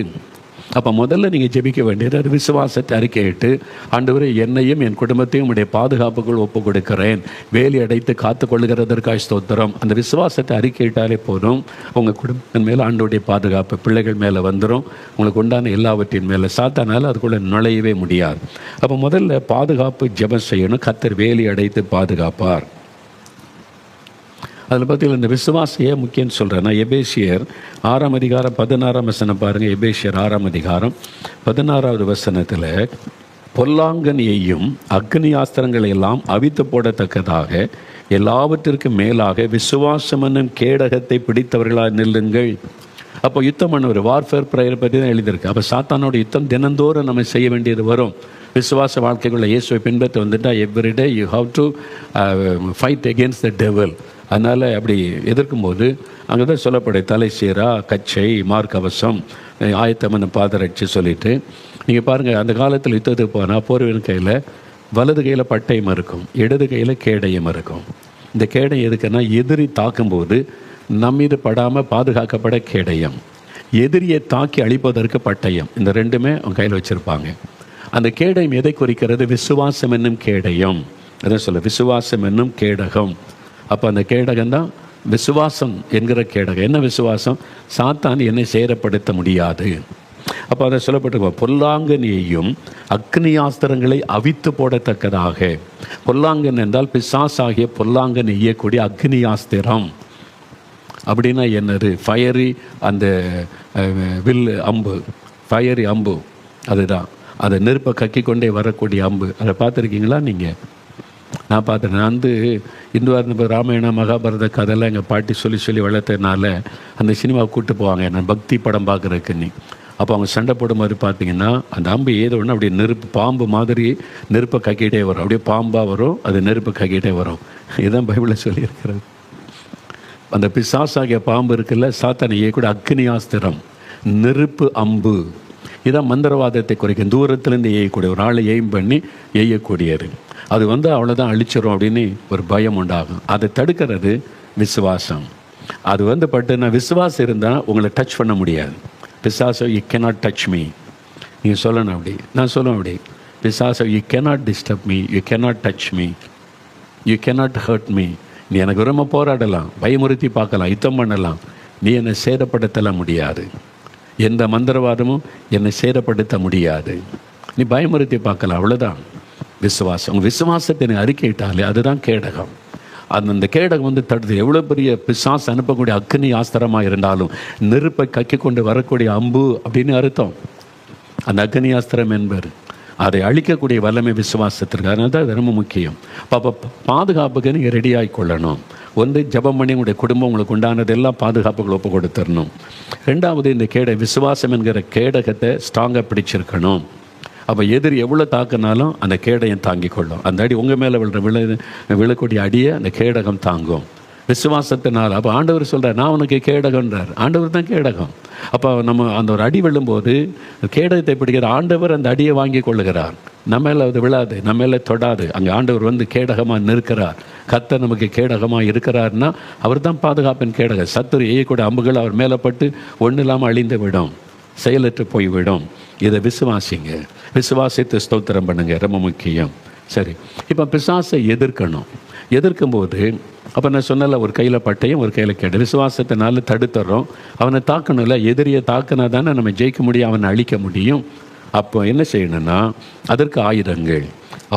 அப்போ முதல்ல நீங்கள் ஜெபிக்க வேண்டியது அது விசுவாசத்தை அறிக்கையிட்டு, ஆண்டவரே, என்னையும் என் குடும்பத்தையும் உடைய பாதுகாப்புகள் ஒப்பு கொடுக்கிறேன், வேலி அடைத்து காத்து கொள்ளுகிறதற்காக ஸ்தோத்திரம். அந்த விசுவாசத்தை அறிக்கையிட்டாலே போதும், உங்கள் குடும்பத்தின் மேலே ஆண்டவருடைய பாதுகாப்பு பிள்ளைகள் மேலே வந்துடும். உங்களுக்கு உண்டான எல்லாவற்றின் மேலே சாத்தானால் அதுக்குள்ளே நுழையவே முடியாது. அப்போ முதல்ல பாதுகாப்பு ஜெபம் செய்யணும். கர்த்தர் வேலி அடைத்து பாதுகாப்பார். அதில் பார்த்தீங்கன்னா இந்த விசுவாசையே முக்கியம்னு சொல்கிறேன். நான் எபேசியர் 6:16 பாருங்கள். எபேசியர் 6:16 பொல்லாங்கனியையும் அக்னி ஆஸ்திரங்களை எல்லாம் அவித்து போடத்தக்கதாக எல்லாவற்றிற்கும் மேலாக விசுவாசம் என்னும் கேடகத்தை பிடித்தவர்களாக நில்லுங்கள். அப்போ யுத்தம் பண்ண ஒரு வார்ஃபேர் ப்ரேயர் பற்றி தான் எழுதியிருக்கு. அப்போ சாத்தானோட யுத்தம் தினந்தோறும் நம்ம செய்ய வேண்டியது வரும். விசுவாச வாழ்க்கைக்குள்ள இயேசுவை பின்பற்ற வந்துட்டால் everyday you have to fight against the devil. அதனால் அப்படி எதிர்க்கும்போது அங்கே தான் சொல்லப்படும், தலை சீரா, கச்சை, மார்க்கவசம், ஆயத்தமான பாதரட்சி சொல்லிவிட்டு நீங்கள் பாருங்கள். அந்த காலத்தில் யுத்தத்துக்கு போனால் போர்வீரன் கையில் வலது கையில் பட்டயம் இருக்கும், இடது கையில் கேடயம் இருக்கும். இந்த கேடயம் எதுக்குன்னா எதிரி தாக்கும்போது நம்மீது படாமல் பாதுகாக்கப்பட கேடயம், எதிரியை தாக்கி அழிப்பதற்கு பட்டயம். இந்த ரெண்டுமே அவங்க கையில் வச்சுருப்பாங்க. அந்த கேடயம் எதை குறிக்கிறது? விசுவாசம் என்னும் கேடயம். அதான் சொல்ல, விசுவாசம் என்னும் கேடகம். அப்போ அந்த கேடகம் தான் விசுவாசம் என்கிற கேடகம். என்ன விசுவாசம்? சாத்தான் என்னை சேரப்படுத்த முடியாது. அப்போ அதை சொல்லப்பட்டிருக்கோம், பொல்லாங்கனியையும் அக்னி ஆஸ்திரங்களை அவித்து போடத்தக்கதாக. பொல்லாங்கன் என்றால் பிசாசாகிய பொல்லாங்கன் எய்யக்கூடிய அக்னி ஆஸ்திரம். அப்படின்னா என்னது? ஃபயரி, அந்த வில் அம்பு, ஃபயரி அம்பு, அதுதான். அதை நெருப்பை கக்கி கொண்டே வரக்கூடிய அம்பு. அதை பார்த்துருக்கீங்களா நீங்கள்? நான் பார்த்தேன். நான் இந்து ராமாயண மகாபாரத கதையெல்லாம் எங்கள் பாட்டி சொல்லி வளர்த்ததுனால அந்த சினிமாவை கூப்பிட்டு போவாங்க நான் பக்தி படம் பார்க்குறதுக்குன்னு. அப்போ அவங்க சண்டை போடும் மாதிரி பார்த்தீங்கன்னா அந்த அம்பு ஏதோ ஒன்று அப்படியே நெருப்பு பாம்பு மாதிரி நெருப்பை கக்கிட்டே வரும். அப்படியே பாம்பாக வரும், அது நெருப்பை கக்கிட்டே வரும். இதுதான் பைபிளில் சொல்லியிருக்கிறது. அந்த பிசாசாகிய பாம்பு இருக்குல்ல, சாத்தானையே கூட அக்னி ஆஸ்திரம், நெருப்பு அம்பு. இதான் மந்திரவாதத்தை குறைக்கும். தூரத்துலேருந்து எய்யக்கூடிய ஒரு ஆளை எய்ம் பண்ணி எய்யக்கூடியது. அது அவ்வளோதான் அழிச்சிடும் அப்படின்னு ஒரு பயம் உண்டாகும். அதை தடுக்கிறது விசுவாசம். அது பட்டுன்னா விசுவாசம் இருந்தால் உங்களை டச் பண்ண முடியாது. பிசாசோ யூ கேனாட் டச் மீ, நீங்கள் சொல்லணும் அப்படி, நான் சொல்லுவேன் அப்படி, பிசாசோ you cannot disturb me, you cannot touch me, you cannot hurt me. நீ எனக்கு ரொம்ப போராடலாம், பயமுறுத்தி பார்க்கலாம், யுத்தம் பண்ணலாம், நீ என்னை சேதப்படுத்தலாம் முடியாது. எந்த மந்திரவாதமும் என்னை சேதப்படுத்த முடியாது. நீ பயமுறுத்தி பார்க்கலாம், அவ்வளோதான் விசுவாசம். உங்கள் விசுவாசத்தை நீ அறிக்கையிட்டாலே அதுதான் கேடகம். அந்த கேடகம் தடுத்து எவ்வளோ பெரிய பிசாசு அனுப்பக்கூடிய அக்னி ஆஸ்திரமாக இருந்தாலும் நெருப்பை கக்கி கொண்டு வரக்கூடிய அம்பு அப்படின்னு அர்த்தம். அந்த அக்னி ஆஸ்திரம் என்பது அதை அழிக்கக்கூடிய வல்லமை விசுவாசத்திற்கு. அதனால தான் அது ரொம்ப முக்கியம். பாதுகாப்புக்கு நீங்கள் ரெடியாகி கொள்ளணும். ஒன்று, ஜபம் பண்ணி உங்களுடைய குடும்பம் உங்களுக்கு உண்டானதெல்லாம் பாதுகாப்புகள் ஒப்பு கொடுத்துடணும். ரெண்டாவது, இந்த விசுவாசம் என்கிற கேடகத்தை ஸ்ட்ராங்காக பிடிச்சிருக்கணும். அப்போ எதிரி எவ்வளோ தாக்குனாலும் அந்த கேடயம் தாங்கிக் கொள்ளும். அந்த அடி உங்கள் மேலே விழக்கூடிய அடியை அந்த கேடகம் தாங்கும் விசுவாசத்தினால். அப்போ ஆண்டவர் சொல்கிறார், நான் உனக்கு கேடகன்றார். ஆண்டவர் தான் கேடகம். அப்போ நம்ம அந்த ஒரு அடி விழும்போது கேடகத்தை பிடிக்கிற ஆண்டவர் அந்த அடியை வாங்கி கொள்ளுகிறார். நம்ம மேலே அது விழாது, நம்ம மேலே தொடாது. அங்கே ஆண்டவர் கேடகமாக நிற்கிறார். கர்த்தர் நமக்கு கேடகமாக இருக்கிறார்னா அவர் தான் பாதுகாப்பின் கேடகம். சத்துரு எய்யக்கூடிய அம்புகள் அவர் மேலே பட்டு ஒன்றும் இல்லாமல் அழிந்து விடும், செயலற்று போய்விடும். இதை விசுவாசிங்க, விசுவாசித்து ஸ்தோத்திரம் பண்ணுங்க, ரொம்ப முக்கியம். சரி, இப்போ பிசாசை எதிர்க்கணும். எதிர்க்கும்போது அப்போ நான் சொன்னல, ஒரு கையில் பட்டையும் ஒரு கையில் கேடு. விசுவாசத்தினால தடுத்துறோம். அவனை தாக்கணும்ல, எதிரியை தாக்கினா தானே நம்ம ஜெயிக்க முடியும், அவனை அழிக்க முடியும். அப்போ என்ன செய்யணும்னா அதற்கு ஆயுதங்கள்.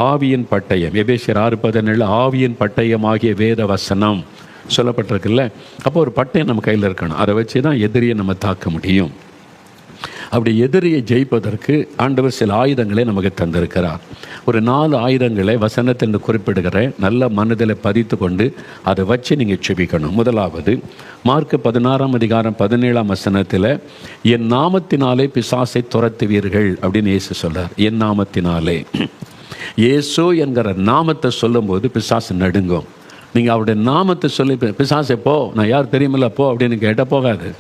ஆவியின் பட்டயம், எபேசியர் 6:17 ஆவியின் பட்டயம் ஆகிய வேத வசனம் சொல்லப்பட்டிருக்குல்ல. அப்போ ஒரு பட்டயம் நம்ம கையில் இருக்கணும். அதை வச்சு தான் எதிரியை நம்ம தாக்க முடியும். அப்படி எதிரியை ஜெயிப்பதற்கு ஆண்டவர் சில ஆயுதங்களை நமக்கு தந்திருக்கிறார். ஒரு 4 ஆயுதங்களை வசனத்தில் குறிப்பிடுகிறேன். நல்ல மனதில் பதித்து கொண்டு அதை வச்சு நீங்கள் செபிக்கணும். முதலாவது, மார்க் 16:17 என் நாமத்தினாலே பிசாசை துரத்துவீர்கள் அப்படின்னு இயேசு சொல்றார். என் நாமத்தினாலே, இயேசு என்கிற நாமத்தை சொல்லும்போது பிசாசு நடுங்கும். நீங்கள் அவருடைய நாமத்தை சொல்லி, பிசாசை போ, நான் யார் தெரியுமில்ல போ அப்படின்னு கேட்டால் போகாது.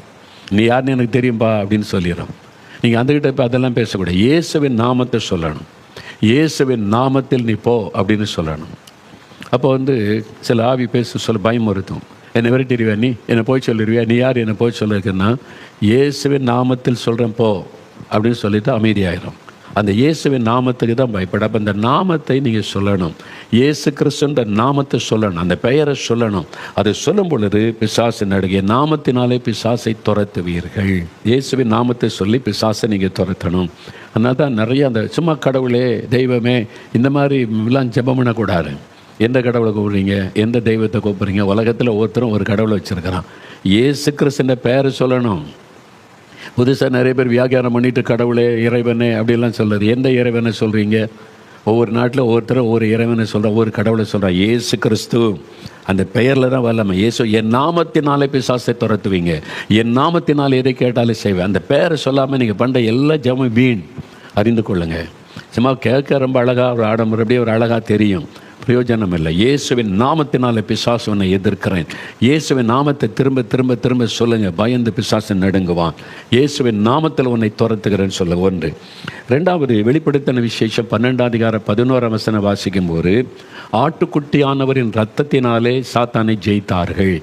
நீ யாருன்னு எனக்கு தெரியும்பா அப்படின்னு சொல்லிடும். நீங்கள் அந்தகிட்ட இப்போ அதெல்லாம் பேசக்கூடாது. இயேசுவின் நாமத்தை சொல்லணும். இயேசுவின் நாமத்தில் நீ போ அப்படின்னு சொல்லணும். அப்போ சில ஆவி பேச சொல்ல பயமுறுத்தும். என்னை விரட்டிடுவியா, நீ என்னை போய் சொல்லிடுவியா, நீ யார் என்னை போய் சொல்லிருக்குன்னா இயேசுவின் நாமத்தில் சொல்கிறேன் போ அப்படின்னு சொல்லிட்டு அமைதியாயிரும். அந்த இயேசுவின் நாமத்துக்கு தான் பயப்பட. அப்போ அந்த நாமத்தை நீங்கள் சொல்லணும். இயேசு கிறிஸ்துன்ற நாமத்தை சொல்லணும், அந்த பெயரை சொல்லணும். அதை சொல்லும் பொழுது பிசாசு நடுங்கிய நாமத்தினாலே பிசாசை துரத்துவீர்கள். இயேசுவின் நாமத்தை சொல்லி பிசாசை நீங்கள் துரத்தணும். அதனால தான் நிறைய அந்த சும்மா கடவுளே தெய்வமே இந்த மாதிரி எல்லாம் ஜெபம் பண்ணக்கூடாது. எந்த கடவுளை கூப்பிட்றீங்க, எந்த தெய்வத்தை கூப்பிட்றீங்க? உலகத்தில் ஒவ்வொருத்தரும் ஒரு கடவுளை வச்சுருக்கிறான். இயேசு கிறிஸ்துன்ற பெயரை சொல்லணும். புதுசாக நிறைய பேர் வியாக்கியானம் பண்ணிட்டு கடவுளே இறைவனே அப்படிலாம் சொல்கிறது. எந்த இறைவனை சொல்கிறீங்க? ஒவ்வொரு நாட்டில் ஒவ்வொருத்தரும் ஒவ்வொரு இறைவனை சொல்கிறா, ஒவ்வொரு கடவுளை சொல்கிறா. இயேசு கிறிஸ்து அந்த பெயரில் தான் வரலாமா. இயேசு என் நாமத்தினாலே பிசாசை துரத்துவீங்க, என் நாமத்தினால் எதை கேட்டாலும் செய்வேன். அந்த பெயரை சொல்லாமல் நீங்கள் பண்ணுற எல்லா ஜெபமும் வீண், அறிந்து கொள்ளுங்கள். சும்மா கேட்க ரொம்ப அழகாக ஒரு ஆடம்பரம் அப்படியே ஒரு அழகாக தெரியும், பிரயோஜனம் இல்லை. இயேசுவின் நாமத்தினால பிசாசுவனை எதிர்க்கிறேன். இயேசுவின் நாமத்தை திரும்ப திரும்ப திரும்ப சொல்லுங்கள். பயந்து பிசாசு நடுங்குவான். இயேசுவின் நாமத்தில் உன்னை துரத்துகிறேன்னு சொல்ல. ஒன்று. ரெண்டாவது, வெளிப்படுத்தின விசேஷம் 12:11 வாசிக்கும் போது ஆட்டுக்குட்டியானவரின் இரத்தத்தினாலே சாத்தானை ஜெயித்தார்கள்.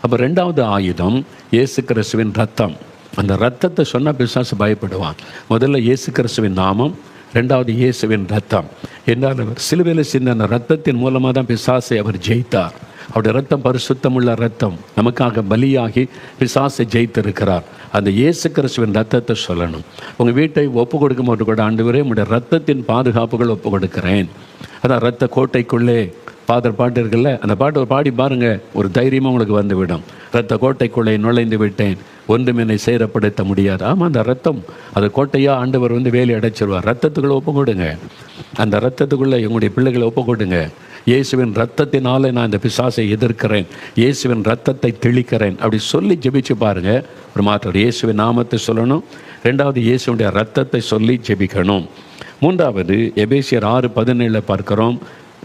அப்போ ரெண்டாவது ஆயுதம் இயேசு கிறிஸ்துவின் ரத்தம். அந்த ரத்தத்தை சொன்னால் பிசாசு பயப்படுவான். முதல்ல இயேசு கிறிஸ்துவின் நாமம், ரெண்டாவது இயேசுவின் ரத்தம். என்றால் அவர் சிலுவையில் சிந்தின ரத்தத்தின் மூலமாக தான் பிசாசை அவர் ஜெயித்தார். அவருடைய ரத்தம் பரிசுத்தமுள்ள ரத்தம், நமக்காக பலியாகி பிசாசை ஜெயித்திருக்கிறார். அந்த இயேசு கிறிஸ்துவின் ரத்தத்தை சொல்லணும். உங்கள் வீட்டை ஒப்பு கொடுக்கும் போது கூட ஆண்டவரே உங்களுடைய ரத்தத்தின் பாதுகாப்புகள் ஒப்பு கொடுக்கிறேன். அதான் ரத்த கோட்டைக்குள்ளே பாதர் பாட்டு இருக்குல்ல, அந்த பாட்டு பாடி பாருங்கள், ஒரு தைரியமாக உங்களுக்கு வந்துவிடும். ரத்த கோட்டைக்குள்ளே நுழைந்து விட்டேன், ஒன்றும் என்னை சேதப்படுத்த முடியாது. ஆமாம், அந்த ரத்தம் அது கோட்டையாக ஆண்டவர் வேலி அடைச்சிருவார். ரத்தத்துக்குள்ளே ஒப்பு கொடுங்க. அந்த ரத்தத்துக்குள்ளே எங்களுடைய பிள்ளைகளை ஒப்பு கொடுங்க. இயேசுவின் ரத்தத்தினாலே நான் இந்த பிசாசை எதிர்க்கிறேன், இயேசுவின் ரத்தத்தை தெளிக்கிறேன் அப்படி சொல்லி ஜெபிச்சு பாருங்கள், ஒரு மாற்றம். இயேசுவின் நாமத்தை சொல்லணும். ரெண்டாவது, இயேசுடைய ரத்தத்தை சொல்லி ஜெபிக்கணும். மூன்றாவது, எபேசியர் 6:17 பார்க்கிறோம்.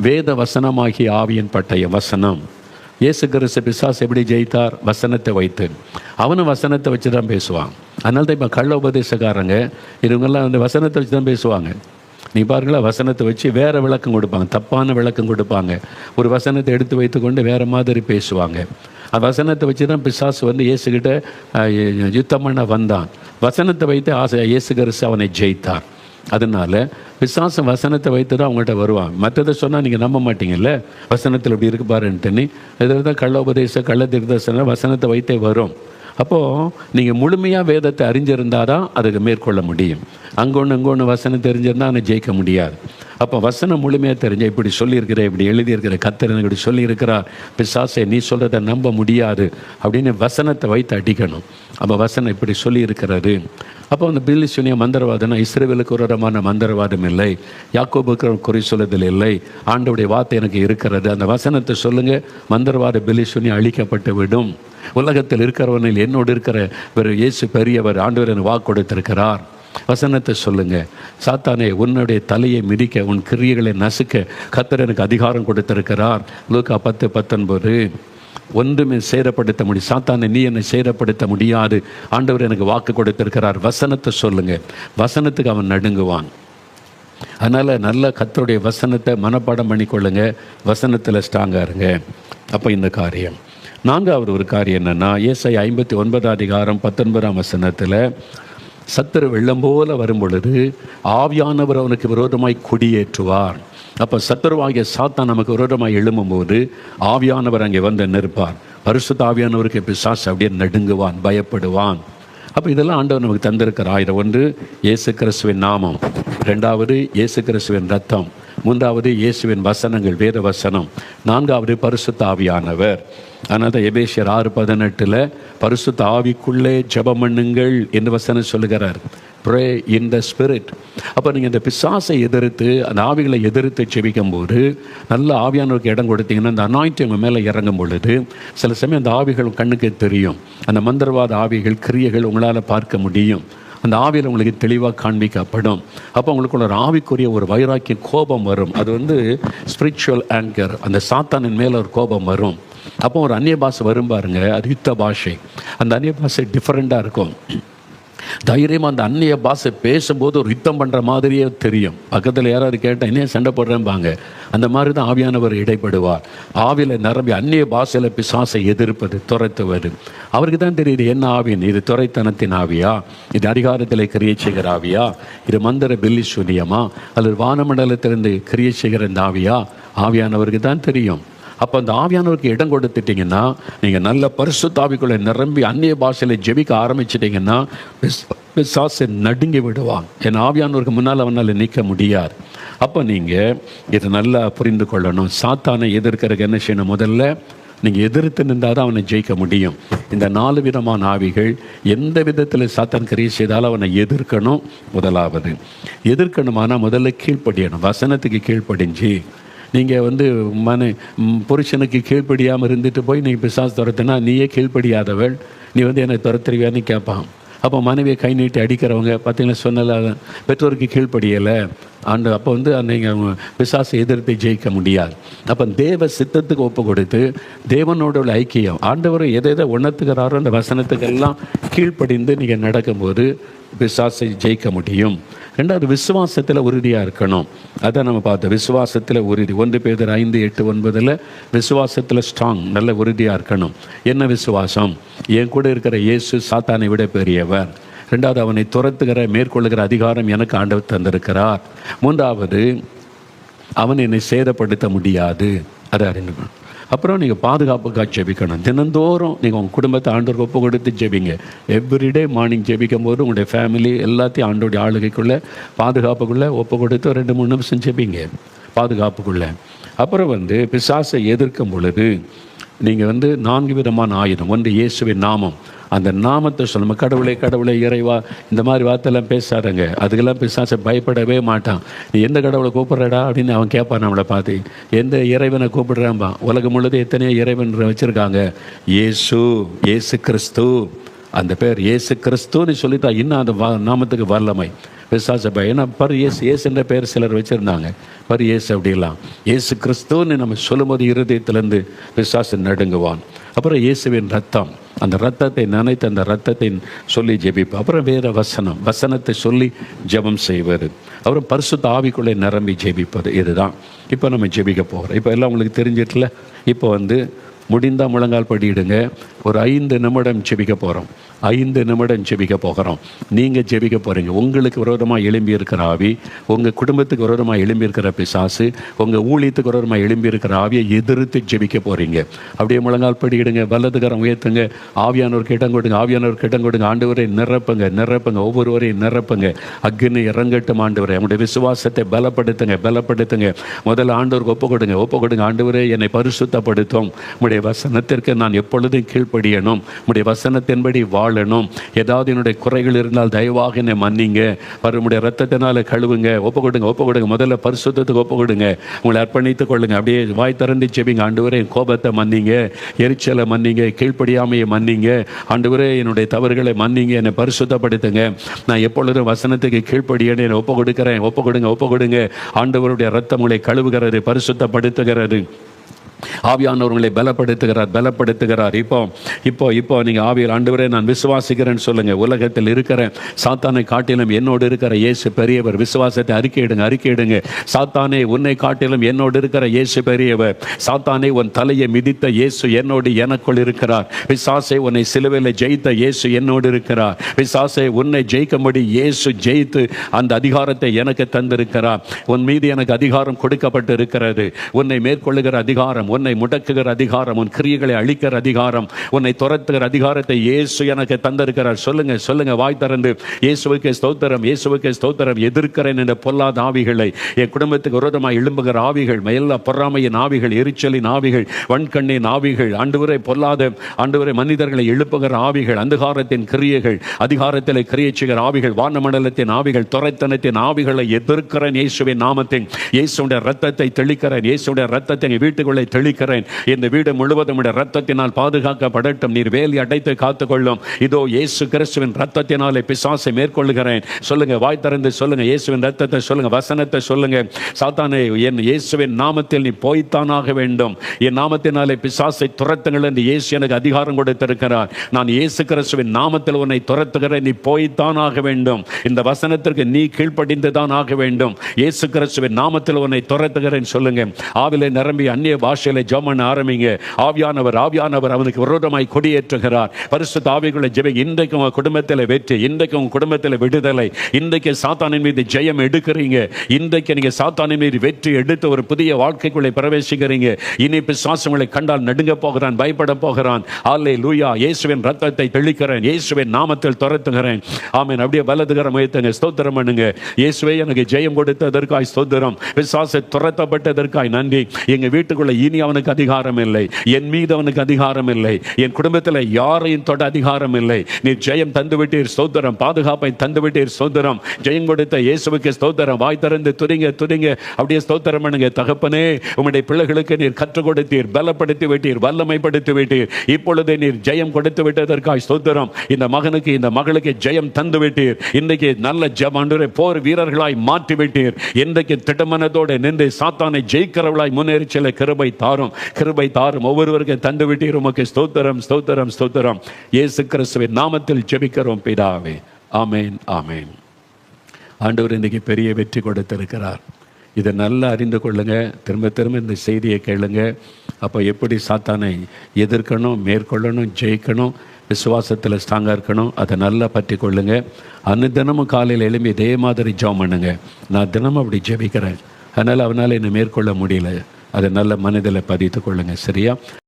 வேத வசனமாகிய ஆவியின் பட்டய வசனம். இயேசு கிறிஸ்து பிசாசு எப்படி ஜெயித்தார்? வசனத்தை வைத்து. அவனும் வசனத்தை வச்சு தான் பேசுவான். அதனால தான் இப்போ கள்ள உபதேசக்காரங்க இவங்கெல்லாம் வந்து வசனத்தை வச்சு தான் பேசுவாங்க. நீ பாருங்களா, வசனத்தை வச்சு வேறு விளக்கம் கொடுப்பாங்க, தப்பான விளக்கம் கொடுப்பாங்க. ஒரு வசனத்தை எடுத்து வைத்துக்கொண்டு வேறு மாதிரி பேசுவாங்க. அந்த வசனத்தை வச்சு தான் பிசாசு வந்து இயேசுகிட்ட யுத்தம் பண்ண வந்தான். வசனத்தை வைத்து இயேசு கிறிஸ்து அவனை ஜெயித்தார். அதனால் பிசாசு வசனத்தை வைத்து தான் அவங்கள்ட்ட வருவான். மற்றதை சொன்னால் நீங்கள் நம்ப மாட்டீங்கல்ல, வசனத்தில் இப்படி இருக்கு பாருன்ட்டு. இதில் தான் கள்ள உபதேசம், கள்ள தீர்க்கதரிசனம் வசனத்தை வைத்தே வரும். அப்போது நீங்கள் முழுமையாக வேதத்தை அறிஞ்சிருந்தால் தான் அதுக்கு மேற்கொள்ள முடியும். அங்கொன்று வசனம் தெரிஞ்சிருந்தால் அவனை ஜெயிக்க முடியாது. அப்போ வசனம் முழுமையாக தெரிஞ்ச இப்படி சொல்லியிருக்கிற, இப்படி எழுதியிருக்கிற, கர்த்தர் எனக்கு இப்படி சொல்லியிருக்கிறார், பிசாசே நீ சொல்கிறத நம்ப முடியாது அப்படின்னு வசனத்தை வைத்து அடிக்கணும். அப்போ வசனம் இப்படி சொல்லியிருக்கிறது. அப்போ அந்த பில்லி சூனிய மந்திரவாதம்னா இஸ்ரவேலுக்கு விரோதமான மந்திரவாதம் இல்லை, யாக்கோபுக்கு குறை சொல்லுதல் இல்லை, ஆண்டவருடைய வார்த்தை எனக்கு இருக்கிறது. அந்த வசனத்தை சொல்லுங்கள், மந்திரவாத பில்லி சூனியம் அழிக்கப்பட்டு விடும். உலகத்தில் இருக்கிறவனில் என்னோடு இருக்கிற ஒரு இயேசு பெரியவர், ஆண்டவர் எனக்கு வாக்கு கொடுத்திருக்கிறார். வசனத்தை சொல்லுங்க. சாத்தானே, உன்னுடைய தலையை மிதிக்க, உன் கிரியைகளை நசுக்க கர்த்தர் எனக்கு அதிகாரம் கொடுத்திருக்கிறார். லூக்கா 10:19. ஒன்றுமே சேரப்படுத்த முடியும். சாத்தானை நீ என்னை சேரப்படுத்த முடியாது, ஆண்டவர் எனக்கு வாக்கு கொடுத்திருக்கிறார். வசனத்தை சொல்லுங்க. வசனத்துக்கு அவன் நடுங்குவான். அதனால் நல்ல கர்த்தருடைய வசனத்தை மனப்பாடம் பண்ணிக்கொள்ளுங்க. வசனத்தில் ஸ்ட்ராங்காக இருங்க. அப்போ இந்த காரியம். நான்காவது ஒரு காரியம் என்னென்னா, ஏசாயா 59:19 சத்துரு வெள்ளம் போல வரும் பொழுது ஆவியானவர் அவனுக்கு விரோதமாய் கொடியேற்றுவார். அப்போ சத்துருவாகிய சாத்தான் நமக்கு விரோதமாய் எழும்பும்போது ஆவியானவர் அங்கே வந்து நிற்பார். பரிசுத்த ஆவியானவருக்கு பிசாசு அப்படியே நடுங்குவான், பயப்படுவான். அப்போ இதெல்லாம் ஆண்டவர் நமக்கு தந்திருக்கிற ஆயுதம். ஒன்று இயேசு கிறிஸ்துவின் நாமம், ரெண்டாவது இயேசு கிறிஸ்துவின் ரத்தம், மூன்றாவது இயேசுவின் வசனங்கள், வேத வசனம், நான்காவது பரிசுத்த ஆவியானவர். அதனால் தான் எபேசியர் 6:18 பரிசுத்த ஆவிக்குள்ளே ஜெபம் பண்ணுங்கள் என்று வசனம் சொல்லுகிறார். Pray in the spirit. அப்போ நீங்கள் இந்த பிசாசை எதிர்த்து, அந்த ஆவிகளை எதிர்த்து ஜெபிக்கும் போது நல்ல ஆவியானவருக்கு இடம் கொடுத்தீங்கன்னா, அந்த அனாயிண்டிங் உங்கள் மேலே இறங்கும் பொழுது சில சமயம் அந்த ஆவிகள் கண்ணுக்கு தெரியும். அந்த மந்திரவாத ஆவிகள் கிரியைகள் உங்களால் பார்க்க முடியும். அந்த ஆவியில் உங்களுக்கு தெளிவாக காண்பிக்கப்படும். அப்போ உங்களுக்குள்ள ஒரு ஆவிக்குரிய ஒரு வைராக்கிய கோபம் வரும். அது வந்து ஸ்பிரிச்சுவல் ஆங்கர். அந்த சாத்தானின் மேலே ஒரு கோபம் வரும். அப்போ ஒரு அந்நிய பாஷை வரும் பாருங்க, அது யுத்த பாஷை. அந்த அந்நிய பாஷை டிஃப்ரெண்ட்டாக இருக்கும். தைரியமாக அந்த அந்நிய பாஷை பேசும்போது ஒரு யுத்தம் பண்ணுற மாதிரியே தெரியும். பக்கத்தில் யாராவது கேட்டால் என்ன சண்டை போடுறேன்பாங்க. அந்த மாதிரி தான் ஆவியானவர் இடைப்படுவார். ஆவியில் நிரம்பி அந்நிய பாஷையில் பிசாசை எதிர்ப்பது, துரைத்துவது. அவருக்கு தான் தெரியுது என்ன ஆவின்னு. இது துரைத்தனத்தின் ஆவியா, இது அதிகாரத்தில் கிரியை செய்கிற ஆவியா, இது மந்திர பில்லி சூனியமா, அல்லது வானமண்டலத்திலிருந்து கிரியை செய்கிற இந்த ஆவியா, ஆவியானவருக்கு தான் தெரியும். அப்போ அந்த ஆவியானவருக்கு இடம் கொடுத்துட்டிங்கன்னா, நீங்கள் நல்ல பரிசுத்த ஆவிக்குள்ளே நிரம்பி அந்நிய பாஷையில் ஜெபிக்க ஆரம்பிச்சிட்டிங்கன்னா பிசாசை நடுங்கி விடுவான். என் ஆவியானவருக்கு முன்னால் அவனால் நிற்க முடியாது. அப்போ நீங்கள் இதை நல்லா புரிந்து கொள்ளணும். சாத்தானை எதிர்க்கிறதுக்கு என்ன செய்யணும்? முதல்ல நீங்கள் எதிர்த்து நின்றால் தான் அவனை ஜெயிக்க முடியும். இந்த 4 விதமான ஆவிகள் எந்த விதத்தில் சாத்தான் கிரியை செய்தாலும் அவனை எதிர்க்கணும். முதலாவது எதிர்க்கணுமானால் முதல்ல கீழ்ப்படியணும். வசனத்துக்கு கீழ்ப்படிஞ்சு நீங்கள் வந்து புருஷனுக்கு கீழ்ப்படியாமல் இருந்துட்டு போய் நீங்கள் பிசாசு துரத்துனா, நீயே கீழ்ப்படியாதவள், நீ வந்து என்னை துரத்துருவியான்னு கேட்பான். அப்போ மனைவியை கை நீட்டி அடிக்கிறவங்க பார்த்தீங்கன்னா, சொன்னல பெற்றோருக்கு கீழ்ப்படியலை ஆண்டு. அப்போ வந்து நீங்கள் பிசாசை எதிர்த்து ஜெயிக்க முடியாது. அப்போ தேவ சித்தத்துக்கு ஒப்பு கொடுத்து தேவனோட ஐக்கியம், ஆண்டவர் எதை உணர்த்துகிறாரோ அந்த வசனத்துக்கெல்லாம் கீழ்ப்படிந்து நீங்கள் நடக்கும்போது பிசாசை ஜெயிக்க முடியும். ரெண்டாவது விசுவாசத்தில் உறுதியாக இருக்கணும். அதான் நம்ம பார்த்தோம், விசுவாசத்தில் உறுதி. 1 பேதுரு 5:8-9 விசுவாசத்தில் ஸ்ட்ராங், நல்ல உறுதியாக இருக்கணும். என்ன விசுவாசம்? என் கூட இருக்கிற இயேசு சாத்தானை விட பெரியவர். ரெண்டாவது, அவனை துரத்துகிற மேற்கொள்ளுகிற அதிகாரம் எனக்கு ஆண்டவர் தந்திருக்கிறார். மூன்றாவது, அவன் என்னை சேதப்படுத்த முடியாது. அதை அறிந்துக்கணும். அப்புறம் நீங்கள் பாதுகாப்புக்காக ஜெபிக்கணும். தினந்தோறும் நீங்கள் உங்கள் குடும்பத்தை ஆண்டவருக்கு ஒப்பு கொடுத்து ஜெபிங்க. எவ்ரிடே மார்னிங் ஜெபிக்கும் போது உங்களுடைய ஃபேமிலி எல்லாத்தையும் ஆண்டோடைய ஆளுகைக்குள்ளே பாதுகாப்புக்குள்ளே ஒப்பு கொடுத்து 2-3 நிமிஷம் ஜெபிங்க பாதுகாப்புக்குள்ளே. அப்புறம் வந்து பிசாசை எதிர்க்கும் பொழுது நீங்கள் வந்து 4 விதமான ஆயுதம். ஒன்று இயேசுவின் நாமம். அந்த நாமத்தை சொல்லணும். கடவுளே கடவுளே இறைவா இந்த மாதிரி வார்த்தையெல்லாம் பேசாதங்க. அதுக்கெல்லாம் பிசாசை பயப்படவே மாட்டான். நீ எந்த கடவுளை கூப்பிட்றடா அப்படின்னு அவன் கேட்பான். நம்மளை பார்த்து எந்த இறைவனை கூப்பிடுறான்பா. உலகம் முழுது எத்தனையோ இறைவன் வச்சுருக்காங்க. இயேசு கிறிஸ்து அந்த பேர் இயேசு கிறிஸ்துன்னு சொல்லிட்டா இன்னும் அந்த நாமத்துக்கு வல்லமை. பிசாசு பயம். ஏன்னா இயேசு என்ற பெயர் சிலர் வச்சுருந்தாங்க. இயேசு அப்படிலாம் இயேசு கிறிஸ்துன்னு நம்ம சொல்லும்போது இருதயத்திலேருந்து பிசாசு நடுங்குவான். அப்புறம் இயேசுவின் ரத்தம், அந்த ரத்தத்தை நினைத்து அந்த ரத்தத்தை சொல்லி ஜெபிப்போம். அப்புறம் வேறு வசனத்தை சொல்லி ஜெபம் செய்வது. அப்புறம் பரிசுத்த ஆவிக்குள்ளே நிரம்பி ஜெபிப்பது. இதுதான் இப்போ நம்ம ஜெபிக்க போகிறோம். இப்போ எல்லாம் உங்களுக்கு தெரிஞ்சிட்டல. இப்போ முடிந்தால் முழங்கால் படியிடுங்க. ஒரு 5 நிமிடம் ஜெபிக்க போகிறோம். 5 நிமிடம் ஜெபிக்க போகிறோம். நீங்கள் ஜெபிக்க போகிறீங்க. உங்களுக்கு விரோதமாக எழும்பி இருக்கிற ஆவி, உங்கள் குடும்பத்துக்கு விரோதமாக எழும்பி இருக்கிற பிசாசு, உங்கள் ஊழியத்துக்கு விரோதமாக எழும்பி இருக்கிற ஆவியை எதிர்த்து ஜெபிக்க போகிறீங்க. அப்படியே முழங்கால் படியிடுங்க. வலதுகரம் உயர்த்துங்க. ஆவியானவருக்கு இடம் கொடுங்க. ஆவியானவருக்கு இடம் கொடுங்க. ஆண்டவரை நிரப்புங்க. ஒவ்வொருவரையும் நிரப்புங்க. அக்னி இறங்கட்டும் ஆண்டவரே. அவங்களுடைய விசுவாசத்தை பலப்படுத்துங்க. முதல்ல ஆண்டவருக்கு ஒப்பு கொடுங்க. ஆண்டவரே, என்னை பரிசுத்தப்படுத்தும். உடைய வசனத்திற்கு நான் எப்பொழுதும் கீழ்ப்படியணும். உடைய வசனத்தின்படி வாழணும். ஏதாவது என்னுடைய குறைகள் இருந்தால் தயவாக என்னை மன்னிங்க. உடைய ரத்தத்தினால கழுவுங்க. ஒப்பு கொடுங்க. முதல்ல பரிசுத்தத்துக்கு ஒப்பு கொடுங்க. உங்களை அர்ப்பணித்துக் கொள்ளுங்க. அப்படியே வாய் திறந்து ஜெபிங்க. ஆண்டவரே, கோபத்தை மன்னிங்க, எரிச்சலை மன்னிங்க, கீழ்ப்படியாமையை மன்னிங்க. ஆண்டவரே, என்னுடைய தவறுகளை மன்னிங்க, என்னை பரிசுத்தப்படுத்துங்க. நான் எப்பொழுதும் வசனத்துக்கு கீழ்ப்படியேன்னு என்னை ஒப்பு கொடுங்க. ஆண்டவருடைய ரத்தம் உங்களை கழுவுகிறது, பரிசுத்தப்படுத்துகிறது. ஆவியானவர்களை பலப்படுத்துகிறார். இப்போ நீங்கள் ஆவியில் ஆண்டவரே நான் விசுவாசிக்கிறேன்னு சொல்லுங்க. உலகத்தில் இருக்கிற சாத்தானை காட்டிலும் என்னோடு இருக்கிற இயேசு பெரியவர். விசுவாசத்தை அறிக்கையிடுங்க. சாத்தானே, உன்னை காட்டிலும் என்னோடு இருக்கிற இயேசு பெரியவர். சாத்தானே, உன் தலையை மிதித்த இயேசு என்னோடு எனக்குள் இருக்கிறார். பிசாசை, உன்னை சிலுவையில் ஜெயித்த இயேசு என்னோடு இருக்கிறார். பிசாசை, உன்னை ஜெயிக்கும்படி இயேசு ஜெயித்து அந்த அதிகாரத்தை எனக்கு தந்திருக்கிறார். உன் மீது எனக்கு அதிகாரம் கொடுக்கப்பட்டு இருக்கிறது. உன்னை மேற்கொள்ளுகிற அதிகாரம், உன்னை முடக்குகிற அதிகாரம், உன் கிரியைகளை அழிக்கிற அதிகாரம், உன்னை துரத்துகிற அதிகாரத்தை இயேசு எனக்கு தந்திருக்கிறார். சொல்லுங்க வாய் திறந்து. இயேசுவுக்கு ஸ்தோத்திரம். எதிர்க்கிறேன் என்ற பொல்லாத ஆவிகளை, என் குடும்பத்துக்கு விரோதமாக எழும்புகிற ஆவிகள், எல்லா பொறாமையின் ஆவிகள், எரிச்சலின் ஆவிகள், வன்கண்ணின் ஆவிகள், ஆண்டவரை மனிதர்களை எழுப்புகிற ஆவிகள், அந்தகாரத்தின் கிரியைகள், அதிகாரத்தில் கிரியை செய்கிற ஆவிகள், வானமண்டலத்தின் ஆவிகள், துரைத்தனத்தின் ஆவிகளை எதிர்க்கிறேன். இயேசுவின் நாமத்தில் இயேசுடைய ரத்தத்தை தெளிக்கிறேன். இயேசுடைய ரத்தத்தை வீட்டுக்குள்ளே தெளிக்கிறேன். இந்த வீடு முழுவதும் ரத்தத்தினால் பாதுகாக்கப்படட்டும். நீர் வேலி அடைத்து காத்துக்கொள்ளும். இதோ இயேசு கிறிஸ்துவின் ரத்தத்தினாலே பிசாசை மேற்கொள்ளுகிறேன். சொல்லுங்க, வாய் திறந்து சொல்லுங்க. இயேசுவின் ரத்தத்தை சொல்லுங்க, வசனத்தை சொல்லுங்க. சாத்தானே, என் இயேசுவின் நாமத்தில் நீ போய்த்தானாக வேண்டும். என் நாமத்தினாலே பிசாசை துரத்துங்கள் என்று இயேசு எனக்கு அதிகாரம் கொடுத்திருக்கிறார். நான் இயேசு கிறிஸ்துவின் நாமத்தில் உன்னை துரத்துகிறேன். நீ போய்த்தானாக வேண்டும். இந்த வசனத்திற்கு நீ கீழ்ப்படிந்துதான் ஆக வேண்டும். இயேசு கிறிஸ்துவின் நாமத்தில் உன்னை துரத்துகிறேன் சொல்லுங்க. ஆவிலே நிரம்பி அந்நிய பாஷையில ஜெபம் பண்ண ஆரம்பிங்க. ஆவியானவர் அவனுக்கு விரோதமாய் கொடியேற்றுகிறார். பரிசுத்த ஆவிகளை ஜெபம். இன்றைக்கு உங்க குடும்பத்தில் வெற்றி, இன்றைக்கு உங்க குடும்பத்தில் விடுதலை, இன்றைக்கு சாத்தானின் மீது ஜெயம் எடுக்கிறீங்க. இன்றைக்கு நீங்க சாத்தானின் மீது வெற்றி எடுத்து ஒரு புதிய வாழ்க்கைக்குள்ளே பிரவேசிக்கிறீங்க. இனி பிசாசு உங்களை கண்டால் நடுங்க போகிறான், பயப்பட போகிறான். அல்லேலூயா. இயேசுவின் ரத்தத்தை தெளிக்கிறேன். இயேசுவின் நாமத்தில் துரத்துகிறேன். ஆமென். அப்படியே வலதுகரம் உயர்த்துங்க. ஸ்தோத்திரம் பண்ணுங்க. இயேசுவே, எனக்கு ஜெயம் கொடுத்ததற்காய் ஸ்தோத்திரம். பிசாசு துரத்தப்பட்டதற்காய் நன்றி. எங்க வீட்டுக்குள்ள இனி அவனுக்கு அதிகாரம் இல்லை. என் மீது அவனுக்கு அதிகாரம் இல்லை. என் குடும்பத்தில் யாரையும் தொட அதிகாரம் இல்லை. நீ ஜெயம் தந்து விட்டீர் ஸ்தோத்திரம். பாதுகாப்பை தந்து விட்டீர் ஸ்தோத்திரம். ஜெயம் கொடுத்த இயேசுவுக்கு ஸ்தோத்திரம். வாய் திறந்து துதிங்க. அப்படியே ஸ்தோத்திரம் பண்ணுங்க. தகப்பனே, உம்முடைய பிள்ளைகளுக்கு நீர் கற்றுக் கொடுத்தீர், பலப்படுத்தி விட்டீர், வல்லமைப்படுத்தி விட்டீர். இப்பொழுது நீர் ஜெயம் கொடுத்து விட்டதற்காக ஸ்தோத்திரம். இந்த மகனுக்கு இந்த மகளுக்கு ஜெயம் தந்து விட்டீர். இன்றைக்கு நல்ல ஜெபமாண்டவரே போர் வீரர்களாய் மாற்றி விட்டீர். இன்றைக்கு திட்டமனதோடு நின்று சாத்தானை ஜெயிக்கிறவர்களாய் முன்னேறி செல்ல கிருபை தாரும். ஒவ்வொருவருக்கு தந்து விட்டீர். உமக்கு ஸ்தோத்திரம். இயேசு கிறிஸ்துவின் நாமத்தில் ஜெபிக்கிறோம் பிதாவே. ஆமென். ஆண்டவர் இன்னைக்கு பெரிய வெற்றி கொடுத்திருக்கிறார். இதை நல்லா அறிந்து கொள்ளுங்க. திரும்ப இந்த செய்தியை கேளுங்க. அப்போ எப்படி சாத்தானை எதிர்க்கணும், மேற்கொள்ளணும், ஜெயிக்கணும், விசுவாசத்தில் ஸ்ட்ராங்காக இருக்கணும், அதை நல்லா பற்றி கொள்ளுங்க. தினமும் காலையில் எழும்பி இதே மாதிரி ஜெபம் பண்ணுங்க. நான் தினமும் அப்படி ஜெபிக்கிறேன். அதனால் அவனால் என்னை மேற்கொள்ள முடியல. அதை நல்ல மனதில் பதித்து கொள்ளுங்க. சரியா?